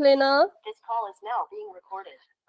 लेना।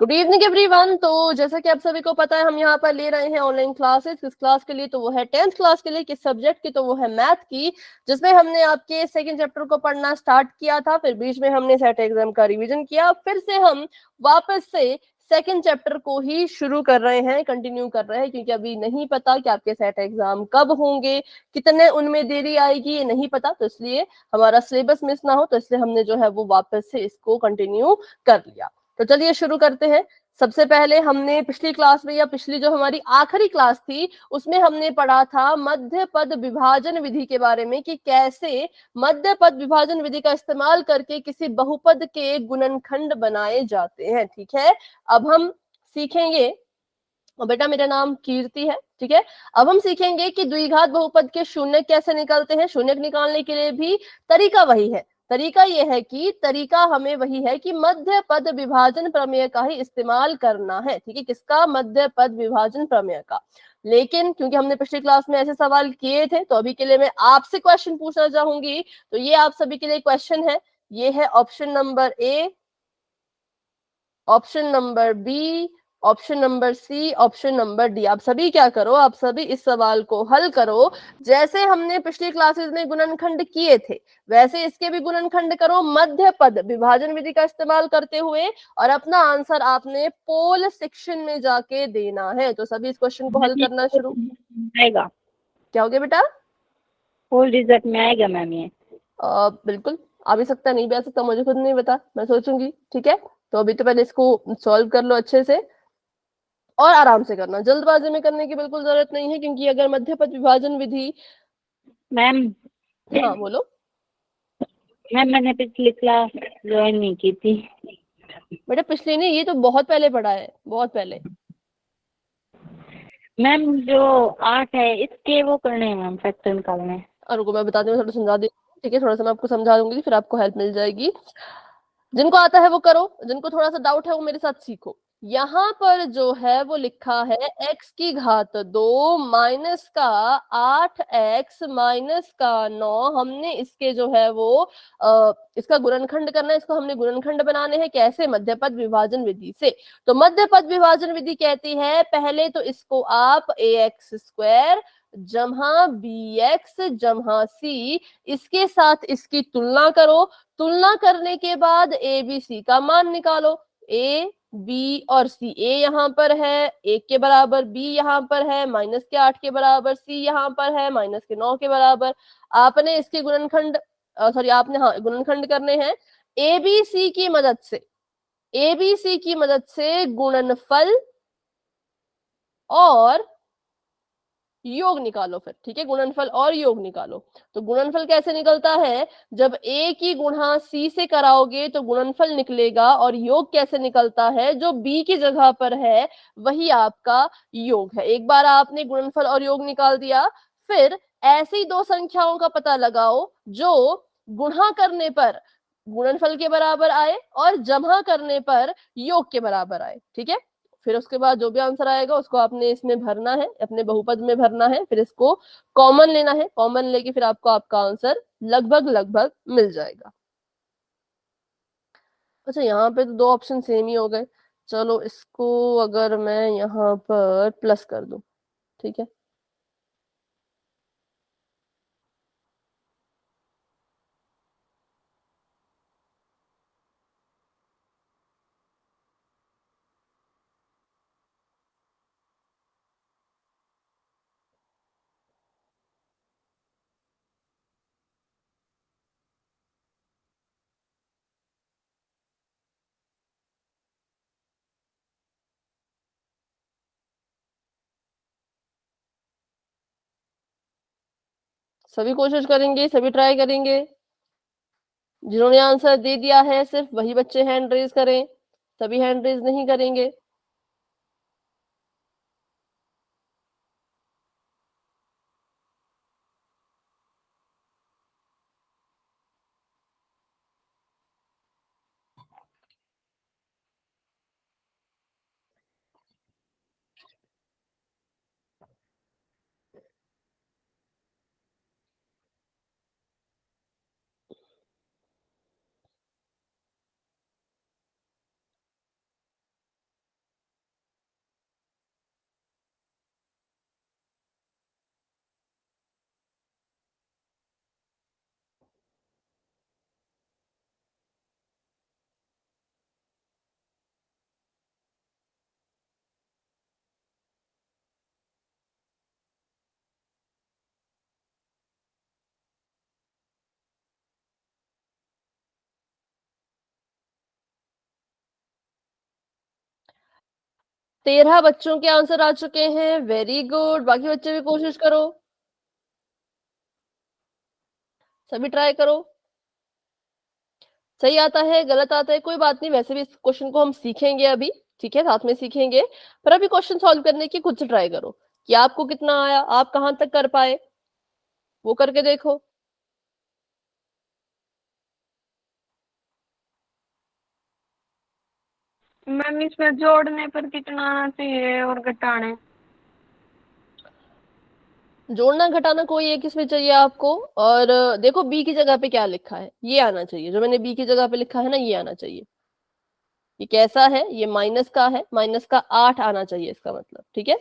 Good evening everyone. तो जैसा कि आप सभी को पता है, हम यहाँ पर ले रहे हैं ऑनलाइन क्लासेस। किस क्लास के लिए? तो वो है 10th क्लास के लिए। किस सब्जेक्ट की? तो वो है मैथ की, जिसमें हमने आपके सेकंड चैप्टर को पढ़ना स्टार्ट किया था, फिर बीच में हमने सेट एग्जाम का रिवीजन किया, फिर से हम वापस से सेकंड चैप्टर को ही शुरू कर रहे हैं, कंटिन्यू कर रहे हैं, क्योंकि अभी नहीं पता कि आपके सेट एग्जाम कब होंगे, कितने उनमें देरी आएगी, ये नहीं पता। तो इसलिए हमारा सिलेबस मिस ना हो, तो इसलिए हमने जो है वो वापस से इसको कंटिन्यू कर लिया। तो चलिए शुरू करते हैं। सबसे पहले हमने पिछली क्लास में, या पिछली जो हमारी आखिरी क्लास थी, उसमें हमने पढ़ा था मध्य पद विभाजन विधि के बारे में, कि कैसे मध्य पद विभाजन विधि का इस्तेमाल करके किसी बहुपद के गुणनखंड बनाए जाते हैं। ठीक है, अब हम सीखेंगे। और बेटा मेरा नाम कीर्ति है, ठीक है। अब हम सीखेंगे कि द्विघात बहुपद के शून्य कैसे निकलते हैं। शून्य निकालने के लिए भी तरीका वही है। तरीका यह है कि तरीका हमें वही है कि मध्य पद विभाजन प्रमेय का ही इस्तेमाल करना है। ठीक है, किसका? मध्य पद विभाजन प्रमेय का। लेकिन क्योंकि हमने पिछली क्लास में ऐसे सवाल किए थे, तो अभी के लिए मैं आपसे क्वेश्चन पूछना चाहूंगी। तो ये आप सभी के लिए क्वेश्चन है। ये है option number A, option number B, option number C, option number D. आप सभी क्या करो, आप सभी इस सवाल को हल करो। जैसे हमने पिछली क्लासेस में गुणनखंड किए थे, वैसे इसके भी गुणनखंड करो मध्य पद विभाजन विधि का इस्तेमाल करते हुए, और अपना आंसर आपने पोल सेक्शन में जाके देना है। तो सभी इस क्वेश्चन को हल करना शुरू। आएगा? क्या हो गया बेटा? पोल रिजल्ट में आएगा मैम ये? बिल्कुल आ भी सकता, नहीं भी आ सकता, मुझे खुद नहीं पता, मैं सोचूंगी। ठीक है, तो अभी तो पहले इसको सॉल्व कर लो अच्छे से, और आराम से करना। जल्दबाजी में करने की बिल्कुल जरूरत नहीं है, क्योंकि अगर मध्य पद विभाजन विधि। मैम हाँ बोलो। मैम मैंने पिछली क्लास ज्वाइन नहीं की थी। बेटा पिछले नहीं, ये तो बहुत पहले पढ़ा है, बहुत पहले। मैम जो 8 है इसके वो करने हैं मैम, फैक्टर निकालने हैं। और रुको मैं बताती हूँ, थोड़ा समझा दी। ठीक है, थोड़ा सा मैं आपको समझा दूंगी, फिर आपको हेल्प मिल जाएगी। जिनको आता है वो करो, जिनको थोड़ा सा डाउट है वो मेरे साथ सीखो। यहाँ पर जो है वो लिखा है x⁻² माइनस का 8x−9। हमने इसके जो है वो इसका गुणनखंड करना है। इसको हमने गुणनखंड बनाने हैं। कैसे? मध्य पद विभाजन विधि से। तो मध्य पद विभाजन विधि कहती है, पहले तो इसको आप ax² जमा bx जमा c, इसके साथ इसकी तुलना करो। तुलना करने के बाद ए बी सी का मान निकालो। ए बी और सी, ए यहाँ पर है 1 के बराबर, बी यहाँ पर है -8 के बराबर, सी यहाँ पर है -9 के बराबर। आपने इसके गुणनखंड, सॉरी आपने, हाँ, गुणनखंड करने हैं एबीसी की मदद से। एबीसी की मदद से गुणनफल और योग निकालो फिर। ठीक है, गुणनफल और योग निकालो। तो गुणनफल कैसे निकलता है? जब a की गुणा c से कराओगे तो गुणनफल निकलेगा। और योग कैसे निकलता है? जो b की जगह पर है वही आपका योग है। एक बार आपने गुणनफल और योग निकाल दिया, फिर ऐसी दो संख्याओं का पता लगाओ जो गुणा करने पर गुणनफल के बराबर आए और जमा करने पर योग के बराबर आए। ठीक है, फिर उसके बाद जो भी आंसर आएगा उसको आपने इसमें भरना है, अपने बहुपद में भरना है। फिर इसको कॉमन लेना है, कॉमन लेके फिर आपको आपका आंसर लगभग लगभग मिल जाएगा। अच्छा, यहाँ पे तो दो ऑप्शन सेम ही हो गए। चलो इसको अगर मैं यहाँ पर प्लस कर दूं, ठीक है। सभी कोशिश करेंगे, सभी ट्राई करेंगे। जिन्होंने आंसर दे दिया है सिर्फ वही बच्चे हैंड रेज करें, सभी हैंड रेज नहीं करेंगे। 13 बच्चों के आंसर आ चुके हैं, वेरी गुड। बाकी बच्चे भी कोशिश करो, सभी ट्राई करो। सही आता है, गलत आता है, कोई बात नहीं, वैसे भी इस क्वेश्चन को हम सीखेंगे अभी, ठीक है, साथ में सीखेंगे। पर अभी क्वेश्चन सॉल्व करने की खुद से ट्राई करो कि आपको कितना आया, आप कहां तक कर पाए, वो करके देखो। मैम इसमें जोड़ने पर कितना आना चाहिए और घटाने? जोड़ना घटाना कोई एक इसमें चाहिए आपको। और देखो बी की जगह पे क्या लिखा है, ये आना चाहिए। जो मैंने बी की जगह पे लिखा है ना, ये आना चाहिए। ये कैसा है, ये माइनस का है, माइनस का 8 आना चाहिए इसका मतलब, ठीक है।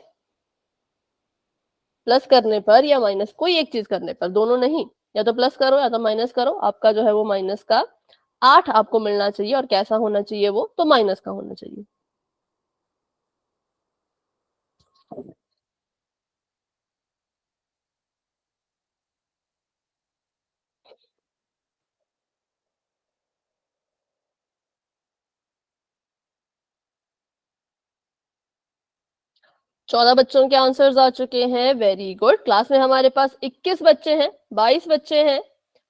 प्लस करने पर या माइनस, कोई एक चीज करने पर, दोनों नहीं, या तो प्लस करो या तो माइनस करो, आपका जो है वो माइनस का 8 आपको मिलना चाहिए। और कैसा होना चाहिए वो, तो माइनस का होना चाहिए। 14 बच्चों के आंसर्स आ चुके हैं, वेरी गुड। क्लास में हमारे पास 21 बच्चे हैं, 22 बच्चे हैं।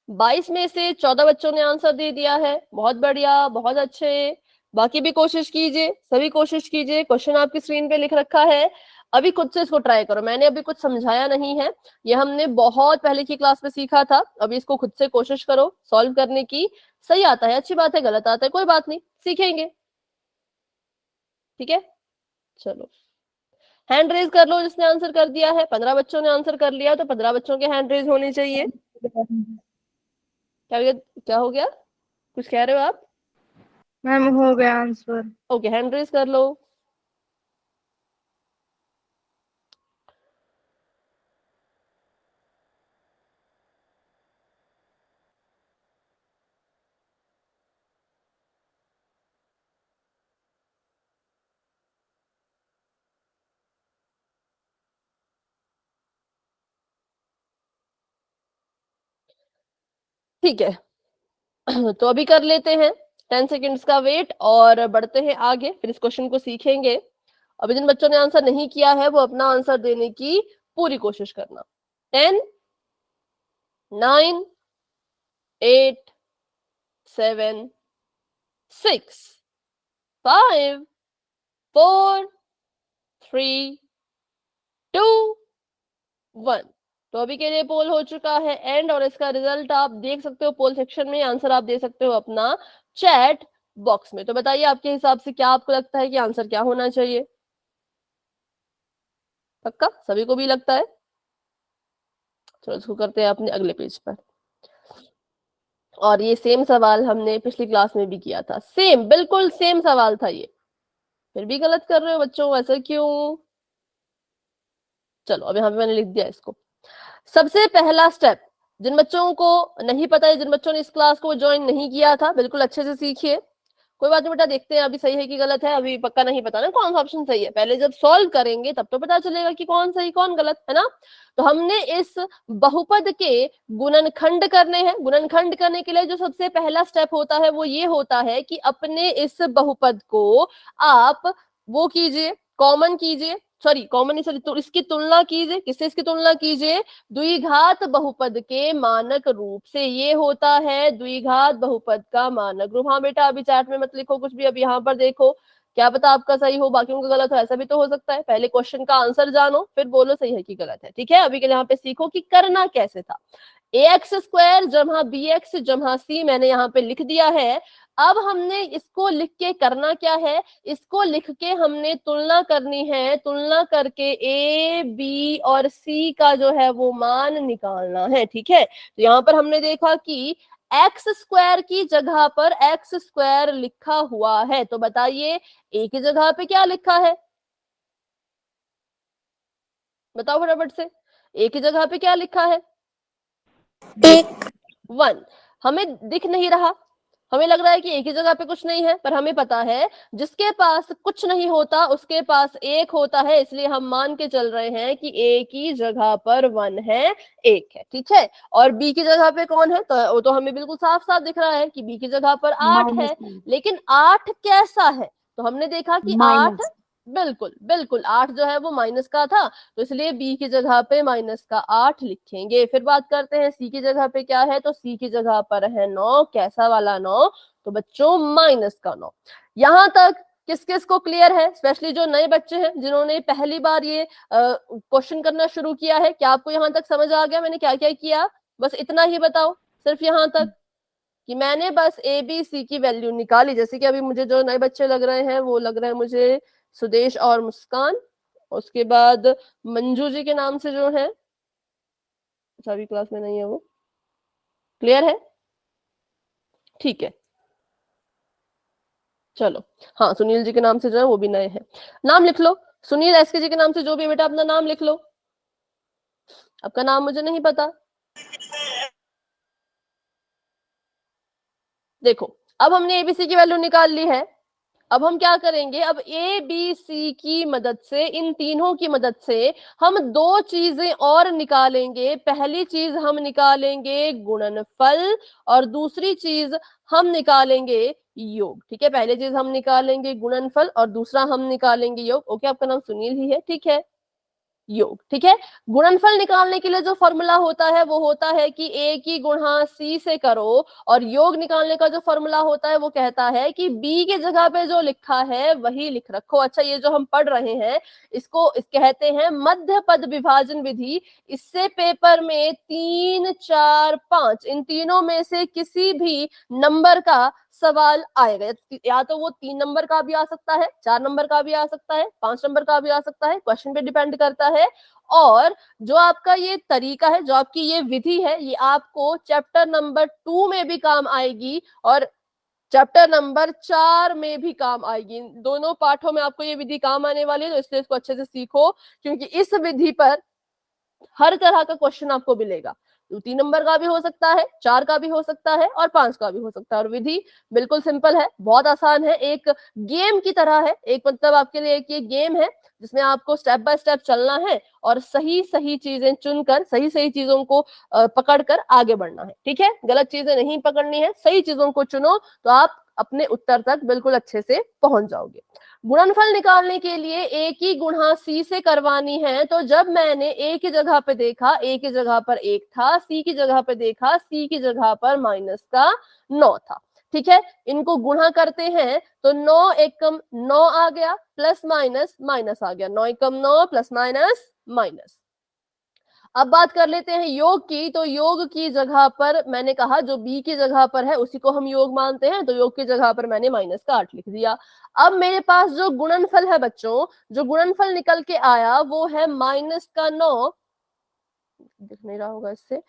22 में से 14 बच्चों ने आंसर दे दिया है, बहुत बढ़िया, बहुत अच्छे। बाकी भी कोशिश कीजिए, सभी कोशिश कीजिए। क्वेश्चन आपकी स्क्रीन पे लिख रखा है, अभी खुद से इसको ट्राई करो। मैंने अभी कुछ समझाया नहीं है, ये हमने बहुत पहले की क्लास में सीखा था। अभी इसको खुद से कोशिश करो सॉल्व करने की। सही आता है अच्छी बात है, गलत आता है कोई बात नहीं, सीखेंगे, ठीक है। चलो हैंड रेज कर लो जिसने आंसर कर दिया है। 15 बच्चों ने आंसर कर लिया, तो 15 बच्चों के हैंड रेज होने चाहिए। क्या हो गया, क्या हो गया, कुछ कह रहे हो आप? मैम हो गया आंसर। ओके, हैंड रेज कर लो। ठीक है तो अभी कर लेते हैं 10 सेकेंड्स का वेट और बढ़ते हैं आगे, फिर इस क्वेश्चन को सीखेंगे। अभी जिन बच्चों ने आंसर नहीं किया है वो अपना आंसर देने की पूरी कोशिश करना। 10, 9, 8, 7, 6, 5, 4, 3, 2, 1। तो अभी के लिए पोल हो चुका है एंड, और इसका रिजल्ट आप देख सकते हो पोल सेक्शन में। आंसर आप दे सकते हो अपना चैट बॉक्स में। तो बताइए आपके हिसाब से क्या आपको लगता है कि आंसर क्या होना चाहिए? पक्का सभी को भी लगता है? चलो इसको करते हैं अपने अगले पेज पर। और ये सेम सवाल हमने पिछली क्लास में भी किया था, सेम बिल्कुल सेम सवाल था ये। फिर भी गलत कर रहे हो बच्चों, ऐसा क्यों? चलो अब यहाँ पे मैंने लिख दिया इसको। सबसे पहला स्टेप, जिन बच्चों को नहीं पता है, जिन बच्चों ने इस क्लास को ज्वाइन नहीं किया था, बिल्कुल अच्छे से सीखिए। कोई बात नहीं बेटा, देखते हैं अभी सही है कि गलत है। अभी पक्का नहीं पता ना कौन सा ऑप्शन सही है, पहले जब सॉल्व करेंगे तब तो पता चलेगा कि कौन सही कौन गलत है ना। तो हमने इस बहुपद के गुणनखंड करने हैं। गुणनखंड करने के लिए जो सबसे पहला स्टेप होता है वो ये होता है कि अपने इस बहुपद को आप वो कीजिए, कॉमन कीजिए, सॉरी कॉमन नहीं, सॉरी, तो इसकी तुलना कीजिए। किससे इसकी तुलना कीजिए? द्विघात बहुपद के मानक रूप से। ये होता है द्विघात बहुपद का मानक रूप। हाँ बेटा अभी चैट में मत लिखो कुछ भी, अब यहाँ पर देखो, क्या पता आपका सही हो बाकियों का गलत हो, ऐसा भी तो हो सकता है। पहले क्वेश्चन का आंसर जानो फिर बोलो सही है कि गलत है, ठीक है। अभी के लिए यहाँ पे सीखो कि करना कैसे था। ax² जमा bx जमा c मैंने यहाँ पे लिख दिया है। अब हमने इसको लिख के करना क्या है, इसको लिख के हमने तुलना करनी है। तुलना करके a, b और c का जो है वो मान निकालना है, ठीक है। तो यहाँ पर हमने देखा कि x² की जगह पर x² लिखा हुआ है। तो बताइए a की जगह पे क्या लिखा है, बताओ फटाफट से। a की जगह पे क्या लिखा है? 1। हमें दिख नहीं रहा, हमें लग रहा है कि एक ही जगह पे कुछ नहीं है, पर हमें पता है जिसके पास कुछ नहीं होता उसके पास 1 होता है। इसलिए हम मान के चल रहे हैं कि a की जगह पर 1 है, 1 है, ठीक है। और b की जगह पे कौन है, तो वो तो हमें बिल्कुल साफ साफ दिख रहा है कि b की जगह पर 8 है। लेकिन 8 कैसा है, तो हमने देखा कि 8 बिल्कुल बिल्कुल, 8 जो है वो माइनस का था, तो इसलिए बी की जगह पे माइनस का 8 लिखेंगे। फिर बात करते हैं सी की जगह पे क्या है, तो सी की जगह पर है 9। कैसा वाला 9? तो बच्चों माइनस का 9। यहां तक किस किस को क्लियर है? स्पेशली जो नए बच्चे हैं जिन्होंने पहली बार ये क्वेश्चन करना शुरू किया है, क्या आपको यहां तक समझ आ गया मैंने क्या क्या किया? बस इतना ही बताओ, सिर्फ यहां तक कि मैंने बस ए बी सी की वैल्यू निकाली। जैसे कि अभी मुझे जो नए बच्चे लग रहे हैं वो लग रहे हैं मुझे सुदेश और मुस्कान, उसके बाद मंजू जी के नाम से जो है, सभी क्लास में नहीं है वो, क्लियर है? ठीक है, चलो। हाँ, सुनील जी के नाम से जो है वो भी नए हैं, नाम लिख लो। सुनील एसके जी के नाम से जो भी है बेटा अपना नाम लिख लो। आपका नाम मुझे नहीं पता। देखो, अब हमने एबीसी की वैल्यू निकाल ली है। अब हम क्या करेंगे, अब ए बी सी की मदद से, इन तीनों की मदद से हम दो चीजें और निकालेंगे। पहली चीज हम निकालेंगे गुणनफल और दूसरी चीज हम निकालेंगे योग। ठीक है, पहली चीज हम निकालेंगे गुणनफल और दूसरा हम निकालेंगे योग। ओके, आपका नाम सुनील ही है, ठीक है, योग। ठीक है, गुणनफल निकालने के लिए जो फॉर्मूला होता है वो होता है कि ए की गुणा सी से करो, और योग निकालने का जो फॉर्मूला होता है वो कहता है कि बी की जगह पे जो लिखा है वही लिख रखो। अच्छा, ये जो हम पढ़ रहे हैं इसको कहते हैं मध्य पद विभाजन विधि। इससे पेपर में 3, 4, 5 इन तीनों में से किसी भी नंबर का सवाल आएगा। या तो वो 3 नंबर का भी आ सकता है, 4 नंबर का भी आ सकता है, 5 नंबर का भी आ सकता है, क्वेश्चन पे डिपेंड करता है। और जो आपका ये तरीका है, जो आपकी ये विधि है, ये आपको चैप्टर नंबर 2 में भी काम आएगी और चैप्टर नंबर 4 में भी काम आएगी। दोनों पाठों में आपको ये विधि काम आने वाली है, तो इसलिए इसको अच्छे से सीखो, क्योंकि इस विधि पर हर तरह का क्वेश्चन आपको मिलेगा। 3 नंबर का भी हो सकता है, 4 का भी हो सकता है और 5 का भी हो सकता है। और विधि बिल्कुल सिंपल है, बहुत आसान है, एक गेम की तरह है। एक मतलब आपके लिए एक ये गेम है जिसमें आपको स्टेप बाय स्टेप चलना है और सही सही चीजें चुनकर, सही सही चीजों को पकड़कर आगे बढ़ना है। ठीक है, गलत चीजें नहीं पकड़नी है, सही चीजों को चुनो तो आप अपने उत्तर तक बिल्कुल अच्छे से पहुंच जाओगे। गुणनफल निकालने के लिए ए की गुणा सी से करवानी है, तो जब मैंने ए की जगह पे देखा, ए की जगह पर 1 था, सी की जगह पे देखा, सी की जगह पर माइनस का 9 था। ठीक है, इनको गुणा करते हैं तो 9 एकम 9 आ गया, प्लस माइनस माइनस आ गया, 9 एकम 9 प्लस माइनस माइनस। अब बात कर लेते हैं योग की, तो योग की जगह पर मैंने कहा जो बी की जगह पर है उसी को हम योग मानते हैं, तो योग की जगह पर मैंने माइनस का 8 लिख दिया। अब मेरे पास जो गुणनफल है बच्चों, जो गुणनफल निकल के आया वो है माइनस का 9, दिख नहीं रहा होगा इससे,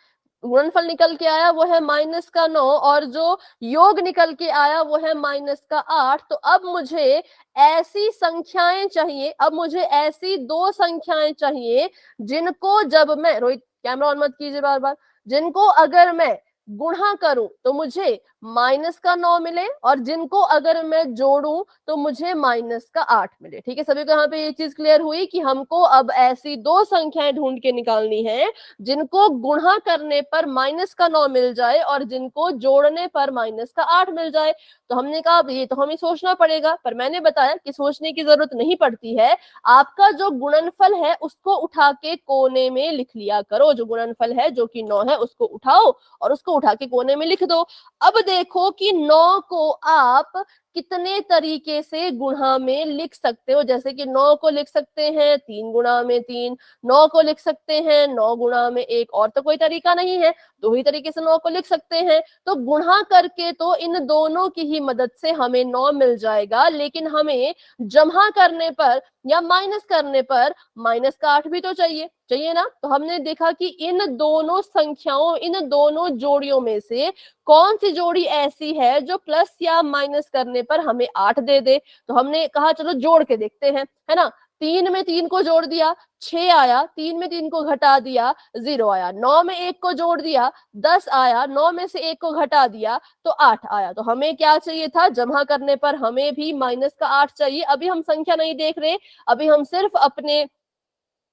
गुणनफल निकल के आया वो है माइनस का 9 और जो योग निकल के आया वो है माइनस का 8। तो अब मुझे ऐसी संख्याएं चाहिए, अब मुझे ऐसी दो संख्याएं चाहिए जिनको जब मैं, रोहित कैमरा ऑन मत कीजिए बार बार, जिनको अगर मैं गुणा करूं तो मुझे माइनस का 9 मिले और जिनको अगर मैं जोड़ूं तो मुझे माइनस का 8 मिले। ठीक है, सभी को यहाँ पे ये चीज क्लियर हुई कि हमको अब ऐसी दो संख्याएं ढूंढ के निकालनी है जिनको गुणा करने पर माइनस का 9 मिल जाए और जिनको जोड़ने पर माइनस का 8 मिल जाए। तो हमने कहा ये तो हमें सोचना पड़ेगा, पर मैंने बताया कि सोचने की जरूरत नहीं पड़ती है। आपका जो गुणनफल है उसको उठा के कोने में लिख लिया करो। जो गुणनफल है जो कि 9 है उसको उठाओ और उसको उठा के कोने में लिख दो। अब देखो कि 9 को आप कितने तरीके से गुणा में लिख सकते हो। जैसे कि 9 को लिख सकते हैं 3 गुणा में 3, 9 को लिख सकते हैं 9 गुणा में 1, और तो कोई तरीका नहीं है, दो ही तरीके से 9 को लिख सकते हैं। तो गुणा करके तो इन दोनों की ही मदद से हमें 9 मिल जाएगा, लेकिन हमें जमा करने पर या माइनस करने पर माइनस का 8 भी तो चाहिए ना। तो हमने देखा कि इन दोनों संख्याओं, इन दोनों जोड़ियों में से कौन सी जोड़ी ऐसी है जो प्लस या माइनस करने पर हमें 8 दे दे। तो हमने कहा चलो जोड़ के देखते हैं, है ना। 3 में 3 को जोड़ दिया 6 आया, 3 में 3 को घटा दिया 0 आया, 9 में 1 को जोड़ दिया 10 आया, 9 में से 1 को घटा दिया तो 8 आया। तो हमें क्या चाहिए था, जमा करने पर हमें भी माइनस का 8 चाहिए। अभी हम संख्या नहीं देख रहे, अभी हम सिर्फ अपने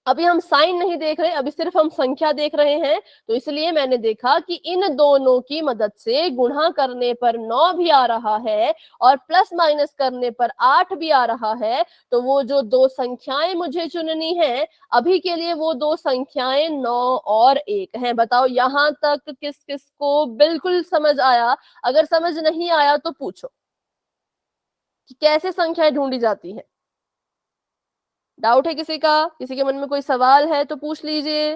अभी हम साइन नहीं देख रहे, अभी सिर्फ हम संख्या देख रहे हैं, तो इसलिए मैंने देखा कि इन दोनों की मदद से गुणा करने पर 9 भी आ रहा है और प्लस माइनस करने पर 8 भी आ रहा है। तो वो जो दो संख्याएं मुझे चुननी है अभी के लिए, वो दो संख्याएं 9 और 1 हैं। बताओ यहां तक किस किस को बिल्कुल समझ आया? अगर समझ नहीं आया तो पूछो कि कैसे संख्याएं ढूंढी जाती हैं। डाउट है किसी का? किसी के मन में कोई सवाल है तो पूछ लीजिए।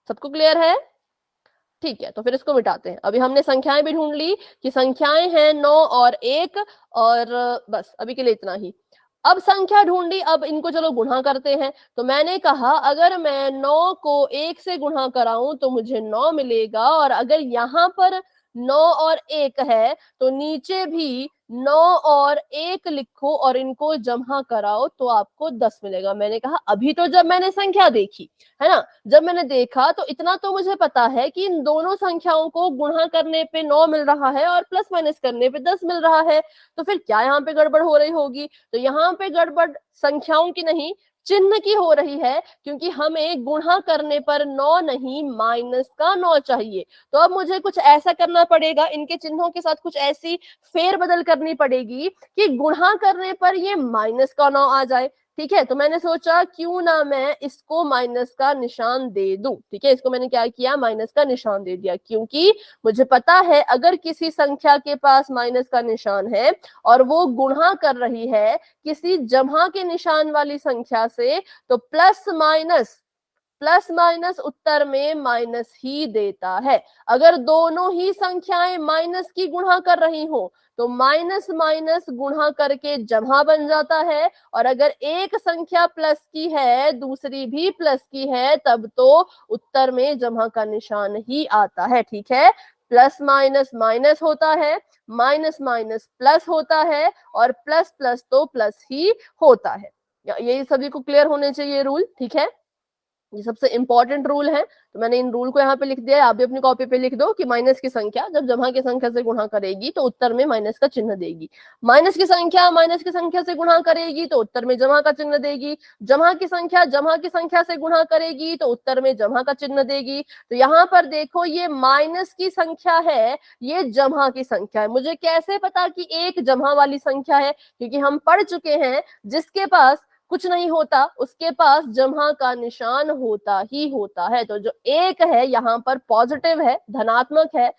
सबको क्लियर है? ठीक है, तो फिर इसको मिटाते हैं। अभी हमने संख्याएं भी ढूंढ ली कि संख्याएं हैं 9 और 1, और बस अभी के लिए इतना ही। अब संख्या ढूंढी, अब इनको चलो गुणा करते हैं। तो मैंने कहा अगर मैं 9 को 1 से गुणा कराऊं तो मुझे 9 मिलेगा, और अगर यहाँ पर 9 और 1 है तो नीचे भी 9 और 1 लिखो और इनको जमा कराओ तो आपको 10 मिलेगा। मैंने कहा अभी तो जब मैंने संख्या देखी है ना, जब मैंने देखा तो इतना तो मुझे पता है कि इन दोनों संख्याओं को गुणा करने पे 9 मिल रहा है और प्लस माइनस करने पे 10 मिल रहा है। तो फिर क्या यहाँ पे गड़बड़ हो रही होगी? तो यहाँ पे गड़बड़ संख्याओं की नहीं, चिन्ह की हो रही है, क्योंकि हमें गुणा करने पर 9 नहीं माइनस का 9 चाहिए। तो अब मुझे कुछ ऐसा करना पड़ेगा, इनके चिन्हों के साथ कुछ ऐसी फेरबदल करनी पड़ेगी कि गुणा करने पर ये माइनस का 9 आ जाए। ठीक है, तो मैंने सोचा क्यों ना मैं इसको माइनस का निशान दे दूं। ठीक है, इसको मैंने क्या किया, माइनस का निशान दे दिया, क्योंकि मुझे पता है अगर किसी संख्या के पास माइनस का निशान है और वो गुणा कर रही है किसी जमा के निशान वाली संख्या से, तो प्लस माइनस उत्तर में माइनस ही देता है। अगर दोनों ही संख्याएं माइनस की गुणा कर रही हो तो माइनस माइनस गुणा करके जमा बन जाता है, और अगर एक संख्या प्लस की है दूसरी भी प्लस की है तब तो उत्तर में जमा का निशान ही आता है। ठीक है, प्लस माइनस माइनस होता है, माइनस माइनस प्लस होता है, और प्लस प्लस तो प्लस ही होता है। ये सभी को क्लियर होने चाहिए रूल। ठीक है, ये सबसे इंपॉर्टेंट रूल है, तो मैंने इन रूल को यहाँ पे लिख दिया है। आप भी अपनी कॉपी पे लिख दो कि माइनस की संख्या जब जमा की संख्या से गुणा करेगी तो उत्तर में माइनस का चिन्ह देगी, माइनस की संख्या माइनस की संख्या से गुणा करेगी तो उत्तर में जमा का चिन्ह देगी, जमा की संख्या से गुणा करेगी तो उत्तर में जमा का चिन्ह देगी। तो यहाँ पर देखो ये माइनस की संख्या है, ये जमा की संख्या है। मुझे कैसे पता कि एक जमा वाली संख्या है? क्योंकि हम पढ़ चुके हैं जिसके पास कुछ नहीं होता उसके पास जमा का निशान होता ही होता है। तो जो एक है यहाँ पर पॉजिटिव है, धनात्मक है,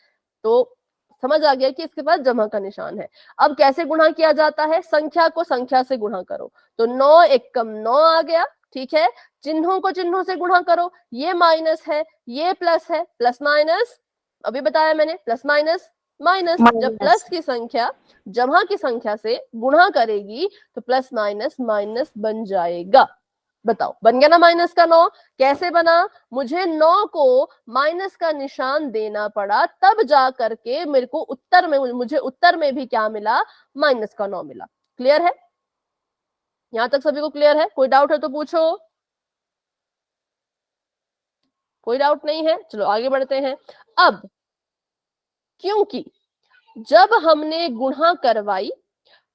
तो समझ आ गया कि इसके पास जमा का निशान है। अब कैसे गुणा किया जाता है? संख्या को संख्या से गुणा करो, तो 9 एकम 9 आ गया। ठीक है, चिन्हों को चिन्हों से गुणा करो, ये माइनस है ये प्लस है, प्लस माइनस अभी बताया मैंने, प्लस माइनस माइनस। जब प्लस की संख्या जमा की संख्या से गुणा करेगी तो प्लस माइनस माइनस बन जाएगा। बताओ बन गया ना माइनस का 9? कैसे बना? मुझे 9 को माइनस का निशान देना पड़ा, तब जा करके मेरे को मुझे उत्तर में भी क्या मिला, माइनस का 9 मिला। क्लियर है? यहां तक सभी को क्लियर है? कोई डाउट है तो पूछो। कोई डाउट नहीं है? चलो आगे बढ़ते हैं। अब क्योंकि जब हमने गुणा करवाई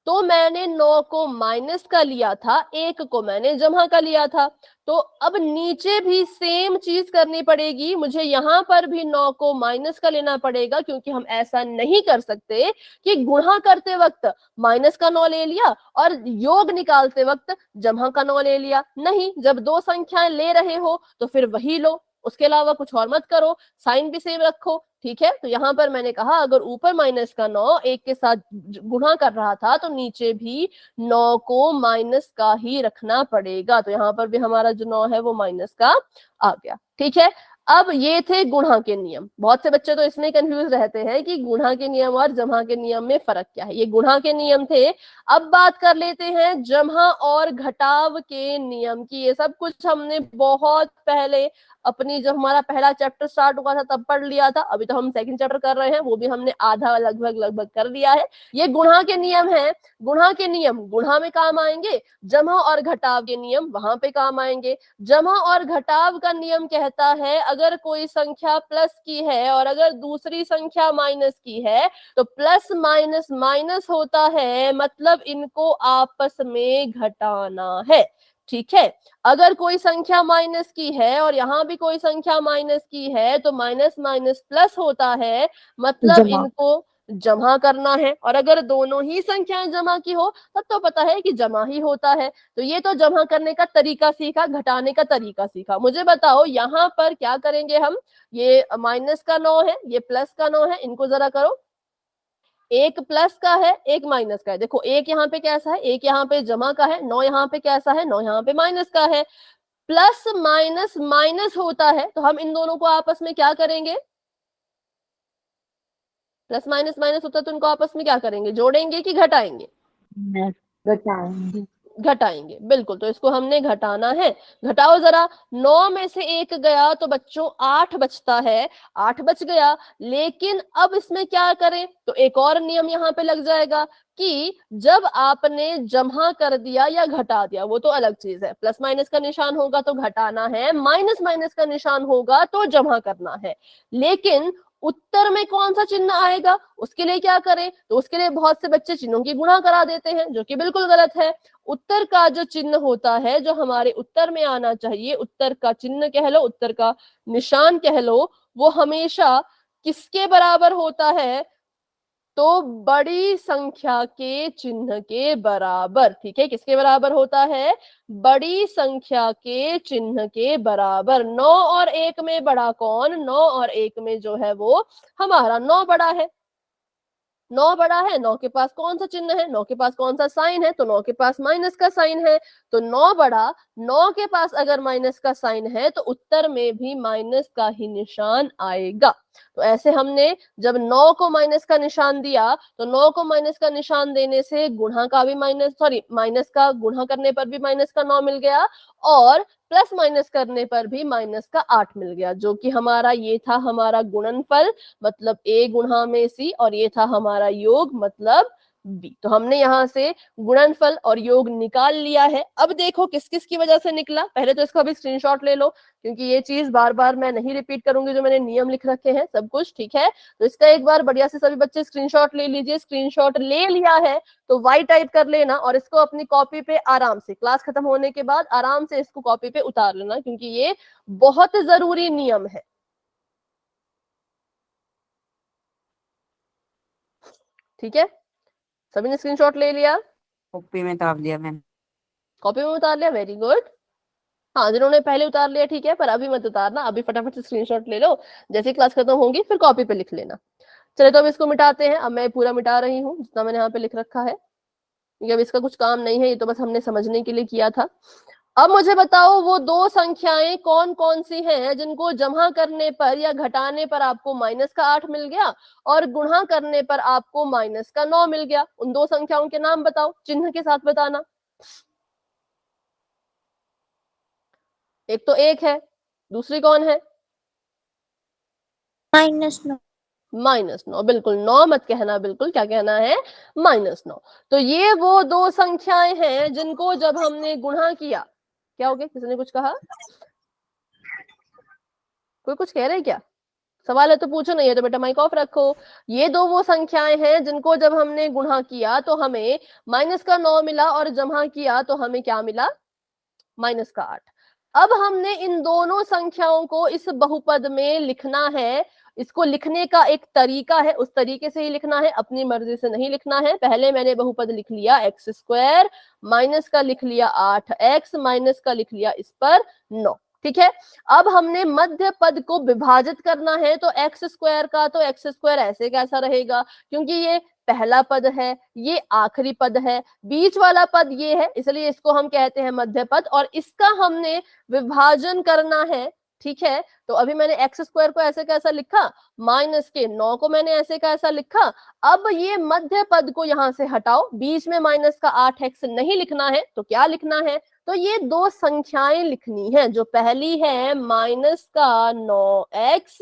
तो मैंने 9 को माइनस का लिया था, 1 को मैंने जमा का लिया था, तो अब नीचे भी सेम चीज करनी पड़ेगी। मुझे यहाँ पर भी 9 को माइनस का लेना पड़ेगा, क्योंकि हम ऐसा नहीं कर सकते कि गुणा करते वक्त माइनस का 9 ले लिया और योग निकालते वक्त जमा का 9 ले लिया। नहीं, जब दो संख्याएं ले रहे हो तो फिर वही लो, उसके अलावा कुछ और मत करो, साइन भी सेम रखो। ठीक है, तो यहाँ पर मैंने कहा अगर ऊपर माइनस का 9 1 के साथ गुणा कर रहा था तो नीचे भी 9 को माइनस का ही रखना पड़ेगा। तो यहाँ पर भी हमारा जो 9 है वो माइनस का आ गया। ठीक है, अब ये थे गुणा के नियम। बहुत से बच्चे तो इसमें कंफ्यूज रहते हैं कि गुणा के नियम और जमा के नियम में फर्क क्या है। ये गुणा के नियम थे। अब बात कर लेते हैं जमा और घटाव के नियम की। ये सब कुछ हमने बहुत पहले अपनी जब हमारा पहला चैप्टर स्टार्ट हुआ था तब पढ़ लिया था। अभी तो हम सेकंड चैप्टर कर रहे हैं, वो भी हमने आधा लगभग कर लिया है। ये गुणा के नियम है। गुणा के नियम गुणा में काम आएंगे, जमा और घटाव के नियम वहां पे काम आएंगे। जमा और घटाव का नियम कहता है अगर कोई संख्या प्लस की है और अगर दूसरी संख्या माइनस की है तो प्लस माइनस माइनस होता है, मतलब इनको आपस में घटाना है। ठीक है, अगर कोई संख्या माइनस की है और यहाँ भी कोई संख्या माइनस की है तो माइनस माइनस प्लस होता है, मतलब जमा। इनको जमा करना है। और अगर दोनों ही संख्याएं जमा की हो तब तो पता है कि जमा ही होता है। तो ये तो जमा करने का तरीका सीखा, घटाने का तरीका सीखा। मुझे बताओ यहाँ पर क्या करेंगे हम। ये माइनस का 9 है, ये प्लस का 9 है, इनको जरा करो। एक प्लस का है, एक माइनस का है। देखो एक यहाँ पे कैसा है, एक यहाँ पे जमा का है, 9 यहाँ पे कैसा है, 9 यहाँ पे माइनस का है। प्लस माइनस माइनस होता है, तो हम इन दोनों को आपस में क्या करेंगे, प्लस माइनस माइनस होता है तो इनको आपस में क्या करेंगे, जोड़ेंगे कि घटाएंगे? घटाएंगे। घटाएंगे, बिल्कुल। तो इसको हमने घटाना है। घटाओ जरा, 9 में से 1 गया तो बच्चों 8 बचता है, 8 बच गया। लेकिन अब इसमें क्या करें, तो एक और नियम यहाँ पे लग जाएगा कि जब आपने जमा कर दिया या घटा दिया वो तो अलग चीज है, प्लस माइनस का निशान होगा तो घटाना है, माइनस माइनस का निशान होगा तो जमा करना है। लेकिन उत्तर में कौन सा चिन्ह आएगा, उसके लिए क्या करें, तो उसके लिए बहुत से बच्चे चिन्हों की गुणा करा देते हैं, जो कि बिल्कुल गलत है। उत्तर का जो चिन्ह होता है, जो हमारे उत्तर में आना चाहिए, उत्तर का चिन्ह कह लो, उत्तर का निशान कह लो, वो हमेशा किसके बराबर होता है, तो बड़ी संख्या के चिन्ह के बराबर। ठीक है, किसके बराबर होता है, बड़ी संख्या के चिन्ह के बराबर। 9 और 1 में बड़ा कौन, 9 और 1 में जो है वो हमारा 9 बड़ा है। 9 बड़ा है, 9 के पास कौन सा चिन्ह है, 9 के पास कौन सा साइन है, तो 9 के पास माइनस का साइन है। तो 9 बड़ा, 9 के पास अगर माइनस का साइन है तो उत्तर में भी माइनस का ही निशान आएगा। तो ऐसे हमने जब 9 को माइनस का निशान दिया तो 9 को माइनस का निशान देने से गुणा का भी माइनस का गुणा करने पर भी माइनस का 9 मिल गया, और प्लस माइनस करने पर भी माइनस का 8 मिल गया, जो कि हमारा ये था हमारा गुणनफल, मतलब a गुणा में c, और ये था हमारा योग मतलब b। तो हमने यहाँ से गुणनफल और योग निकाल लिया है। अब देखो किस किस की वजह से निकला। पहले तो इसको अभी स्क्रीनशॉट ले लो, क्योंकि ये चीज बार बार मैं नहीं रिपीट करूंगी, जो मैंने नियम लिख रखे हैं सब कुछ। ठीक है, तो इसका एक बार बढ़िया से सभी बच्चे स्क्रीनशॉट ले लीजिए। स्क्रीनशॉट ले लिया है तो वाई टाइप कर लेना और इसको अपनी कॉपी पे आराम से, क्लास खत्म होने के बाद आराम से इसको कॉपी पे उतार लेना, क्योंकि ये बहुत जरूरी नियम है। ठीक है, सभी ने स्क्रीनशॉट ले लिया, कॉपी में उतार लिया मैंने। कॉपी में उतार लिया, वेरी गुड। हाँ, जिन्होंने पहले उतार लिया ठीक है, पर अभी मत उतारना, अभी फटाफट से स्क्रीनशॉट ले लो, जैसे क्लास खत्म होगी फिर कॉपी पे लिख लेना। चले तो अब इसको मिटाते हैं। अब मैं पूरा मिटा रही हूँ जितना मैंने यहाँ पे लिख रखा है, क्योंकि अब इसका कुछ काम नहीं है, ये तो बस हमने समझने के लिए किया था। अब मुझे बताओ वो दो संख्याएं कौन कौन सी हैं जिनको जमा करने पर या घटाने पर आपको माइनस का 8 मिल गया और गुणा करने पर आपको माइनस का 9 मिल गया। उन दो संख्याओं के नाम बताओ, चिन्ह के साथ बताना। एक तो 1 है, दूसरी कौन है, -9। -9। बिल्कुल 9 मत कहना, बिल्कुल क्या कहना है, -9। तो ये वो दो संख्याएं हैं जिनको जब हमने गुणा किया, क्या हो गया, किसी ने कुछ कहा, कोई कुछ कह रहे क्या, सवाल है तो पूछो, नहीं है तो बेटा माइक ऑफ रखो। ये दो वो संख्याएं हैं जिनको जब हमने गुणा किया तो हमें माइनस का 9 मिला और जमा किया तो हमें क्या मिला, माइनस का 8। अब हमने इन दोनों संख्याओं को इस बहुपद में लिखना है। इसको लिखने का एक तरीका है, उस तरीके से ही लिखना है, अपनी मर्जी से नहीं लिखना है। पहले मैंने बहुपद लिख लिया x² माइनस का लिख लिया 8x माइनस का लिख लिया इस पर 9। ठीक है, अब हमने मध्य पद को विभाजित करना है, तो x² का तो x² ऐसे कैसा रहेगा, क्योंकि ये पहला पद है, ये आखिरी पद है, बीच वाला पद ये है, इसलिए इसको हम कहते हैं मध्य पद, और इसका हमने विभाजन करना है। ठीक है, तो अभी मैंने x² को ऐसे कैसा लिखा, माइनस के 9 को मैंने ऐसे कैसा लिखा। अब ये मध्य पद को यहां से हटाओ, बीच में माइनस का 8x नहीं लिखना है, तो क्या लिखना है, तो ये दो संख्याएं लिखनी है। जो पहली है माइनस का 9x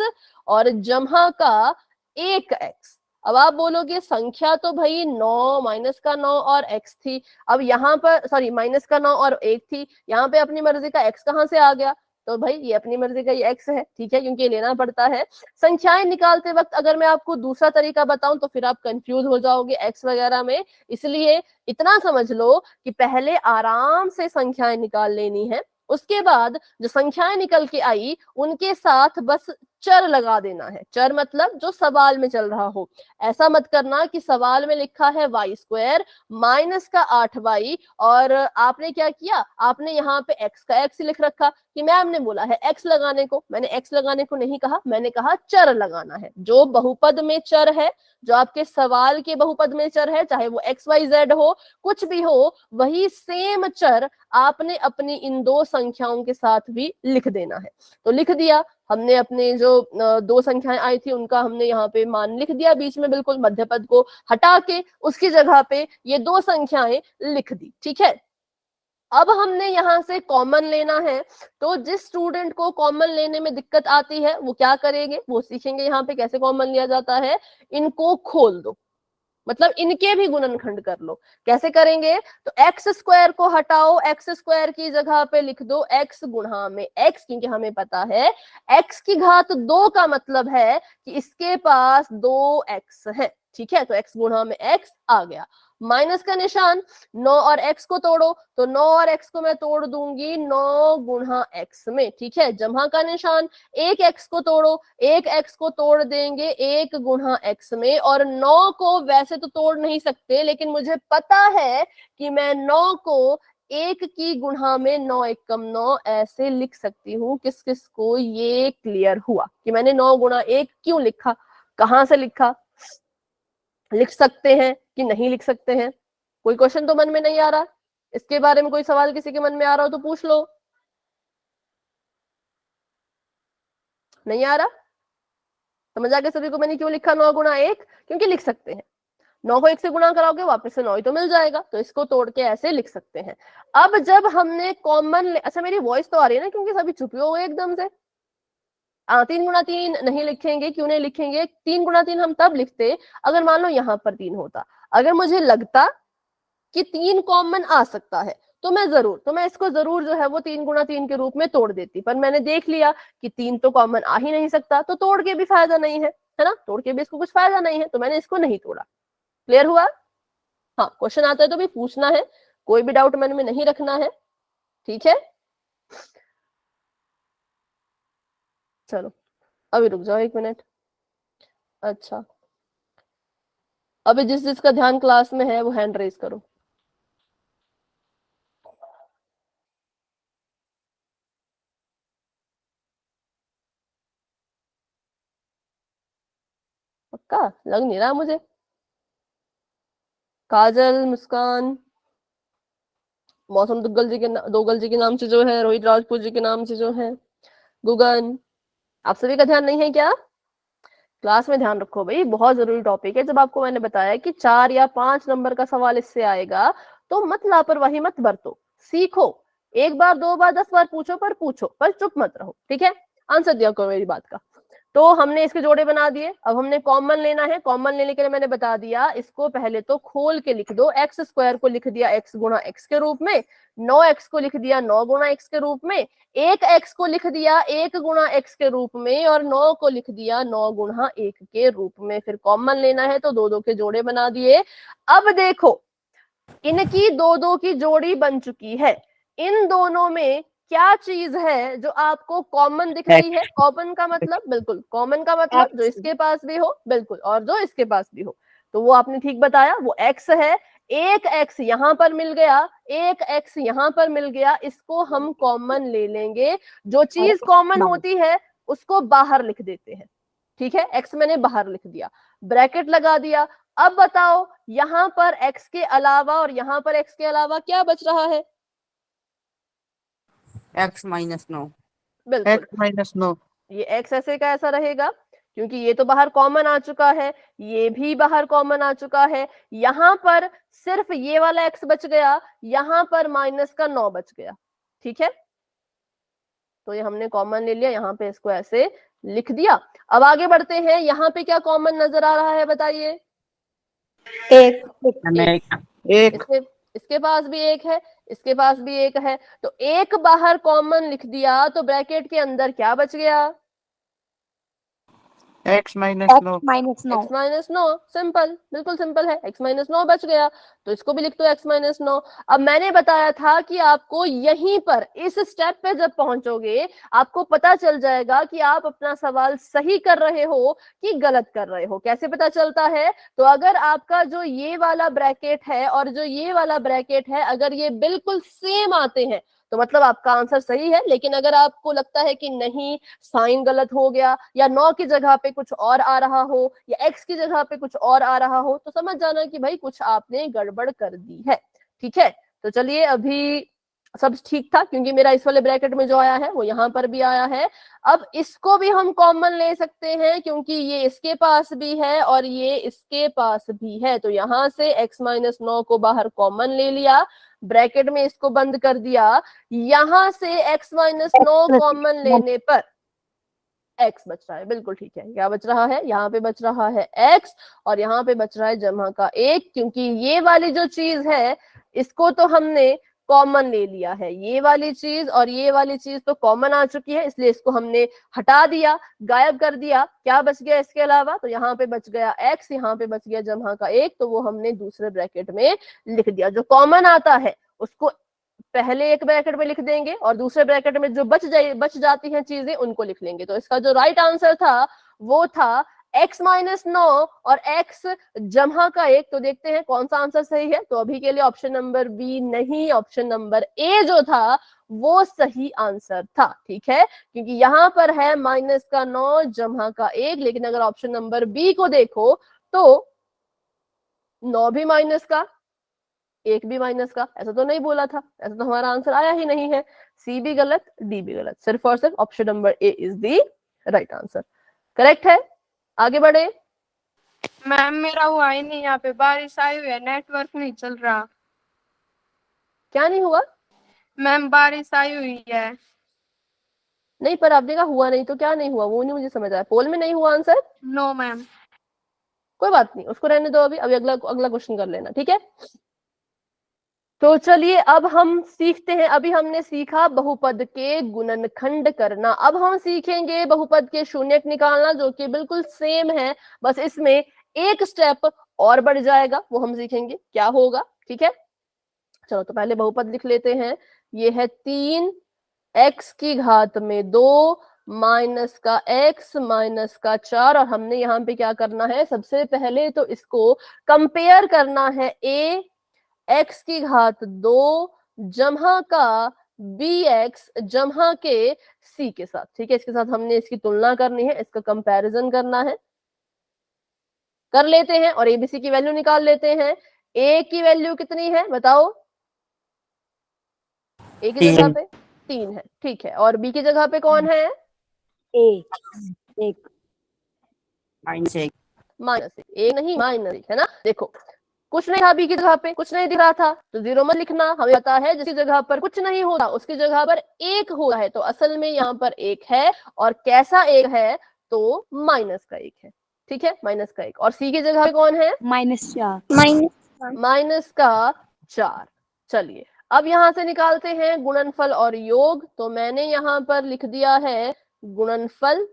और जमा का 1x। अब आप बोलोगे संख्या तो भाई 9 माइनस का 9 और x थी, अब यहाँ पर माइनस का 9 और 1 थी, यहाँ पे अपनी मर्जी का x कहाँ से आ गया, तो भाई ये अपनी मर्जी का ये x है, ठीक है, क्योंकि ये लेना पड़ता है। संख्याएं निकालते वक्त अगर मैं आपको दूसरा तरीका बताऊं तो फिर आप कंफ्यूज हो जाओगे x वगैरह में, इसलिए इतना समझ लो कि पहले आराम से संख्याएं निकाल लेनी है, उसके बाद जो संख्याएं निकल के आई उनके साथ बस चर लगा देना है। चर मतलब जो सवाल में चल रहा हो। ऐसा मत करना कि सवाल में लिखा है y² माइनस का 8y और आपने क्या किया, आपने यहाँ पे x का x लिख रखा कि मैम ने बोला है x लगाने को। मैंने x लगाने को नहीं कहा, मैंने कहा चर लगाना है। जो बहुपद में चर है, जो आपके सवाल के बहुपद में चर है, चाहे वो xyz हो, कुछ भी हो, वही सेम चर आपने अपनी इन दो संख्याओं के साथ भी लिख देना है। तो लिख दिया हमने, अपने जो दो संख्याएं आई थी उनका हमने यहाँ पे मान लिख दिया बीच में, बिल्कुल मध्य पद को हटा के उसकी जगह पे ये दो संख्याएं लिख दी, ठीक है। अब हमने यहाँ से कॉमन लेना है, तो जिस स्टूडेंट को कॉमन लेने में दिक्कत आती है वो क्या करेंगे, वो सीखेंगे यहाँ पे कैसे कॉमन लिया जाता है। इनको खोल दो, मतलब इनके भी गुणनखंड कर लो। कैसे करेंगे, तो x² को हटाओ, x² की जगह पे लिख दो x गुणा में x, क्योंकि हमें पता है x की घात 2 का मतलब है कि इसके पास 2x है, ठीक है। तो x गुणा में x आ गया। माइनस का निशान, 9 और x को तोड़ो, तो 9 और x को मैं तोड़ दूंगी 9 गुणा x में, ठीक है। जमा का निशान, 1x को तोड़ो, 1x को तोड़ देंगे 1 गुणा x में, और 9 को वैसे तो तोड़ नहीं सकते, लेकिन मुझे पता है कि मैं 9 को 1 की गुणा में 9 एकम 9 ऐसे लिख सकती हूँ। किस किस को ये क्लियर हुआ कि मैंने 9 गुणा 1 क्यों लिखा, कहां से लिखा, लिख सकते हैं कि नहीं लिख सकते हैं? कोई क्वेश्चन तो मन में नहीं आ रहा, इसके बारे में कोई सवाल किसी के मन में आ रहा हो तो पूछ लो। नहीं आ रहा? समझ आ गया सभी को मैंने क्यों लिखा 9 गुणा 1? क्योंकि लिख सकते हैं, 9 को 1 से गुणा कराओगे वापस से 9 ही तो मिल जाएगा, तो इसको तोड़ के ऐसे लिख सकते हैं। अब जब हमने कॉमन, अच्छा मेरी वॉइस तो आ रही है ना, क्योंकि सभी चुप हो गए एकदम से। 3 गुणा 3 नहीं लिखेंगे, क्यों नहीं लिखेंगे? 3 गुणा 3 हम तब लिखते अगर मान लो यहाँ पर 3 होता। अगर मुझे लगता कि 3 कॉमन आ सकता है तो मैं इसको जरूर जो है वो 3 गुणा 3 के रूप में तोड़ देती, पर मैंने देख लिया कि 3 तो कॉमन आ ही नहीं सकता, तो तोड़ के भी फायदा नहीं है ना, तोड़ के भी इसको कुछ फायदा नहीं है, तो मैंने इसको नहीं तोड़ा। क्लियर हुआ? हाँ, क्वेश्चन आता है तो भी पूछना है, कोई भी डाउट मन में नहीं रखना है, ठीक है। चलो अभी रुक जाओ 1 मिनट। अच्छा, अभी जिस जिसका ध्यान क्लास में है वो हैंड रेज करो। पक्का लग नहीं रहा मुझे। काजल, मुस्कान, मौसम दोगल जी के नाम से जो है, रोहित राजपूत जी के नाम से जो है, गुगन, आप सभी का ध्यान नहीं है क्या? क्लास में ध्यान रखो भाई, बहुत जरूरी टॉपिक है। जब आपको मैंने बताया कि 4 या 5 नंबर का सवाल इससे आएगा तो मत लापरवाही मत बरतो, सीखो। 1 बार 2 बार 10 बार पूछो, पर चुप मत रहो, ठीक है। आंसर दिया करो मेरी बात का। तो हमने इसके जोड़े बना दिए, अब हमने कॉमन लेना है। कॉमन लेने के लिए मैंने बता दिया, इसको पहले तो खोल के लिख दो। x² को लिख दिया x गुणा x के रूप में, 9x को लिख दिया 9 गुणा x के रूप में, 1x को लिख दिया 1 गुणा x के रूप में, और 9 को लिख दिया 9 गुणा 1 के रूप में। फिर कॉमन लेना है तो 2 के जोड़े बना दिए। अब देखो, इनकी 2 की जोड़ी बन चुकी है। इन दोनों में क्या चीज है जो आपको कॉमन दिख रही है? कॉमन का मतलब, बिल्कुल कॉमन का मतलब जो इसके पास भी हो, बिल्कुल, और जो इसके पास भी हो। तो वो आपने ठीक बताया, वो x है। एक x यहाँ पर मिल गया, एक x यहाँ पर मिल गया, इसको हम कॉमन ले लेंगे। जो चीज कॉमन होती है उसको बाहर लिख देते हैं, ठीक है। x मैंने बाहर लिख दिया, ब्रैकेट लगा दिया। अब बताओ, यहाँ पर x के अलावा और यहाँ पर x के अलावा क्या बच रहा है? x minus 9। बिल्कुल x माइनस 9। ये x ऐसे का ऐसा रहेगा, क्योंकि ये तो बाहर कॉमन आ चुका है, ये भी बाहर कॉमन आ चुका है। यहाँ पर सिर्फ ये वाला x बच गया, यहाँ पर माइनस का 9 बच गया, ठीक है। तो ये हमने कॉमन ले लिया, यहाँ पे इसको ऐसे लिख दिया। अब आगे बढ़ते हैं, यहाँ पे क्या कॉमन नजर आ रहा है बताइए? एक एक इसके पास भी 1 है, इसके पास भी एक है, तो एक बाहर कॉमन लिख दिया तो ब्रैकेट के अंदर क्या बच गया? x minus 9। x minus 9, simple, बिल्कुल सिंपल है, x माइनस 9 बच गया, तो इसको भी लिख दो x माइनस 9। अब मैंने बताया था कि आपको यहीं पर इस स्टेप पे जब पहुंचोगे आपको पता चल जाएगा कि आप अपना सवाल सही कर रहे हो कि गलत कर रहे हो। कैसे पता चलता है? तो अगर आपका जो ये वाला ब्रैकेट है और जो ये वाला ब्रैकेट है अगर ये बिल्कुल सेम आते हैं तो मतलब आपका आंसर सही है। लेकिन अगर आपको लगता है कि नहीं, साइन गलत हो गया, या 9 की जगह पे कुछ और आ रहा हो, या x की जगह पे कुछ और आ रहा हो, तो समझ जाना कि भाई कुछ आपने गड़बड़ कर दी है। ठीक है, तो चलिए, अभी सब ठीक था क्योंकि मेरा इस वाले ब्रैकेट में जो आया है वो यहाँ पर भी आया है। अब इसको भी हम कॉमन ले सकते हैं क्योंकि ये इसके पास भी है और ये इसके पास भी है, तो यहाँ से x माइनस 9 को बाहर कॉमन ले लिया, ब्रैकेट में इसको बंद कर दिया, यहां से x माइनस 9 कॉमन लेने पर x बच रहा है। बिल्कुल ठीक है, क्या बच रहा है? यहाँ पे बच रहा है x और यहाँ पे बच रहा है जमा का 1, क्योंकि ये वाली जो चीज है इसको तो हमने कॉमन ले लिया है, ये वाली चीज और ये वाली चीज तो कॉमन आ चुकी है, इसलिए इसको हमने हटा दिया, गायब कर दिया। क्या बच गया इसके अलावा? तो यहाँ पे बच गया x, यहाँ पे बच गया जमा का 1, तो वो हमने दूसरे ब्रैकेट में लिख दिया। जो कॉमन आता है उसको पहले एक ब्रैकेट में लिख देंगे और दूसरे ब्रैकेट में जो बच जाती हैं चीजें उनको लिख लेंगे। तो इसका जो राइट आंसर था वो था x माइनस 9 और x जमा का 1। तो देखते हैं कौन सा आंसर सही है। तो अभी के लिए ऑप्शन नंबर बी नहीं, ऑप्शन नंबर ए जो था वो सही आंसर था। ठीक है, क्योंकि यहाँ पर है माइनस का 9 जमा का 1, लेकिन अगर ऑप्शन नंबर बी को देखो तो 9 भी माइनस का, 1 भी माइनस का, ऐसा तो नहीं बोला था, ऐसा तो हमारा आंसर आया ही नहीं है। सी भी गलत, डी भी गलत, सिर्फ और सिर्फ option number A is the right answer. Correct है, आगे बढ़े। मैम मेरा हुआ ही नहीं, यहाँ पे बारिश आई हुई है, नेटवर्क नहीं चल रहा। क्या नहीं हुआ? मैम बारिश आई हुई है। नहीं, पर आपने कहा हुआ नहीं, तो क्या नहीं हुआ वो नहीं मुझे समझ आया। पोल में नहीं हुआ आंसर? No ma'am. कोई बात नहीं, उसको रहने दो, अभी अभी अगला अगला क्वेश्चन कर लेना। ठीक है, तो चलिए अब हम सीखते हैं। अभी हमने सीखा बहुपद के गुणनखंड करना, अब हम सीखेंगे बहुपद के शून्यक निकालना, जो कि बिल्कुल सेम है, बस इसमें एक स्टेप और बढ़ जाएगा, वो हम सीखेंगे क्या होगा। ठीक है, चलो तो पहले बहुपद लिख लेते हैं। ये है 3x की घात में 2 माइनस का x माइनस का 4, और हमने यहाँ पे क्या करना है, सबसे पहले तो इसको कंपेयर करना है a x की घात 2 जमा का bx जमा के c के साथ। ठीक है, इसके साथ हमने इसकी तुलना करनी है, इसका कंपैरिजन करना है, कर लेते हैं और एबीसी की वैल्यू निकाल लेते हैं। a की वैल्यू कितनी है बताओ? a की जगह पे 3 है, ठीक है, और b की जगह पे कौन है? एक माइनस 1। माइनस 1 नहीं, माइनस 1 है ना। देखो कुछ नहीं था बी की जगह पे, कुछ नहीं दिख रहा था, तो जीरो मत लिखना, हमें पता है जिसकी जगह पर कुछ नहीं होता उसकी जगह पर एक होता है, तो असल में यहाँ पर एक है, और कैसा एक है? तो माइनस का 1 है। ठीक है, माइनस का 1, और सी की जगह पे कौन है? -4 माइनस का 4। चलिए अब यहां से निकालते हैं गुणनफल और योग। तो मैंने यहाँ पर लिख दिया है गुणनफल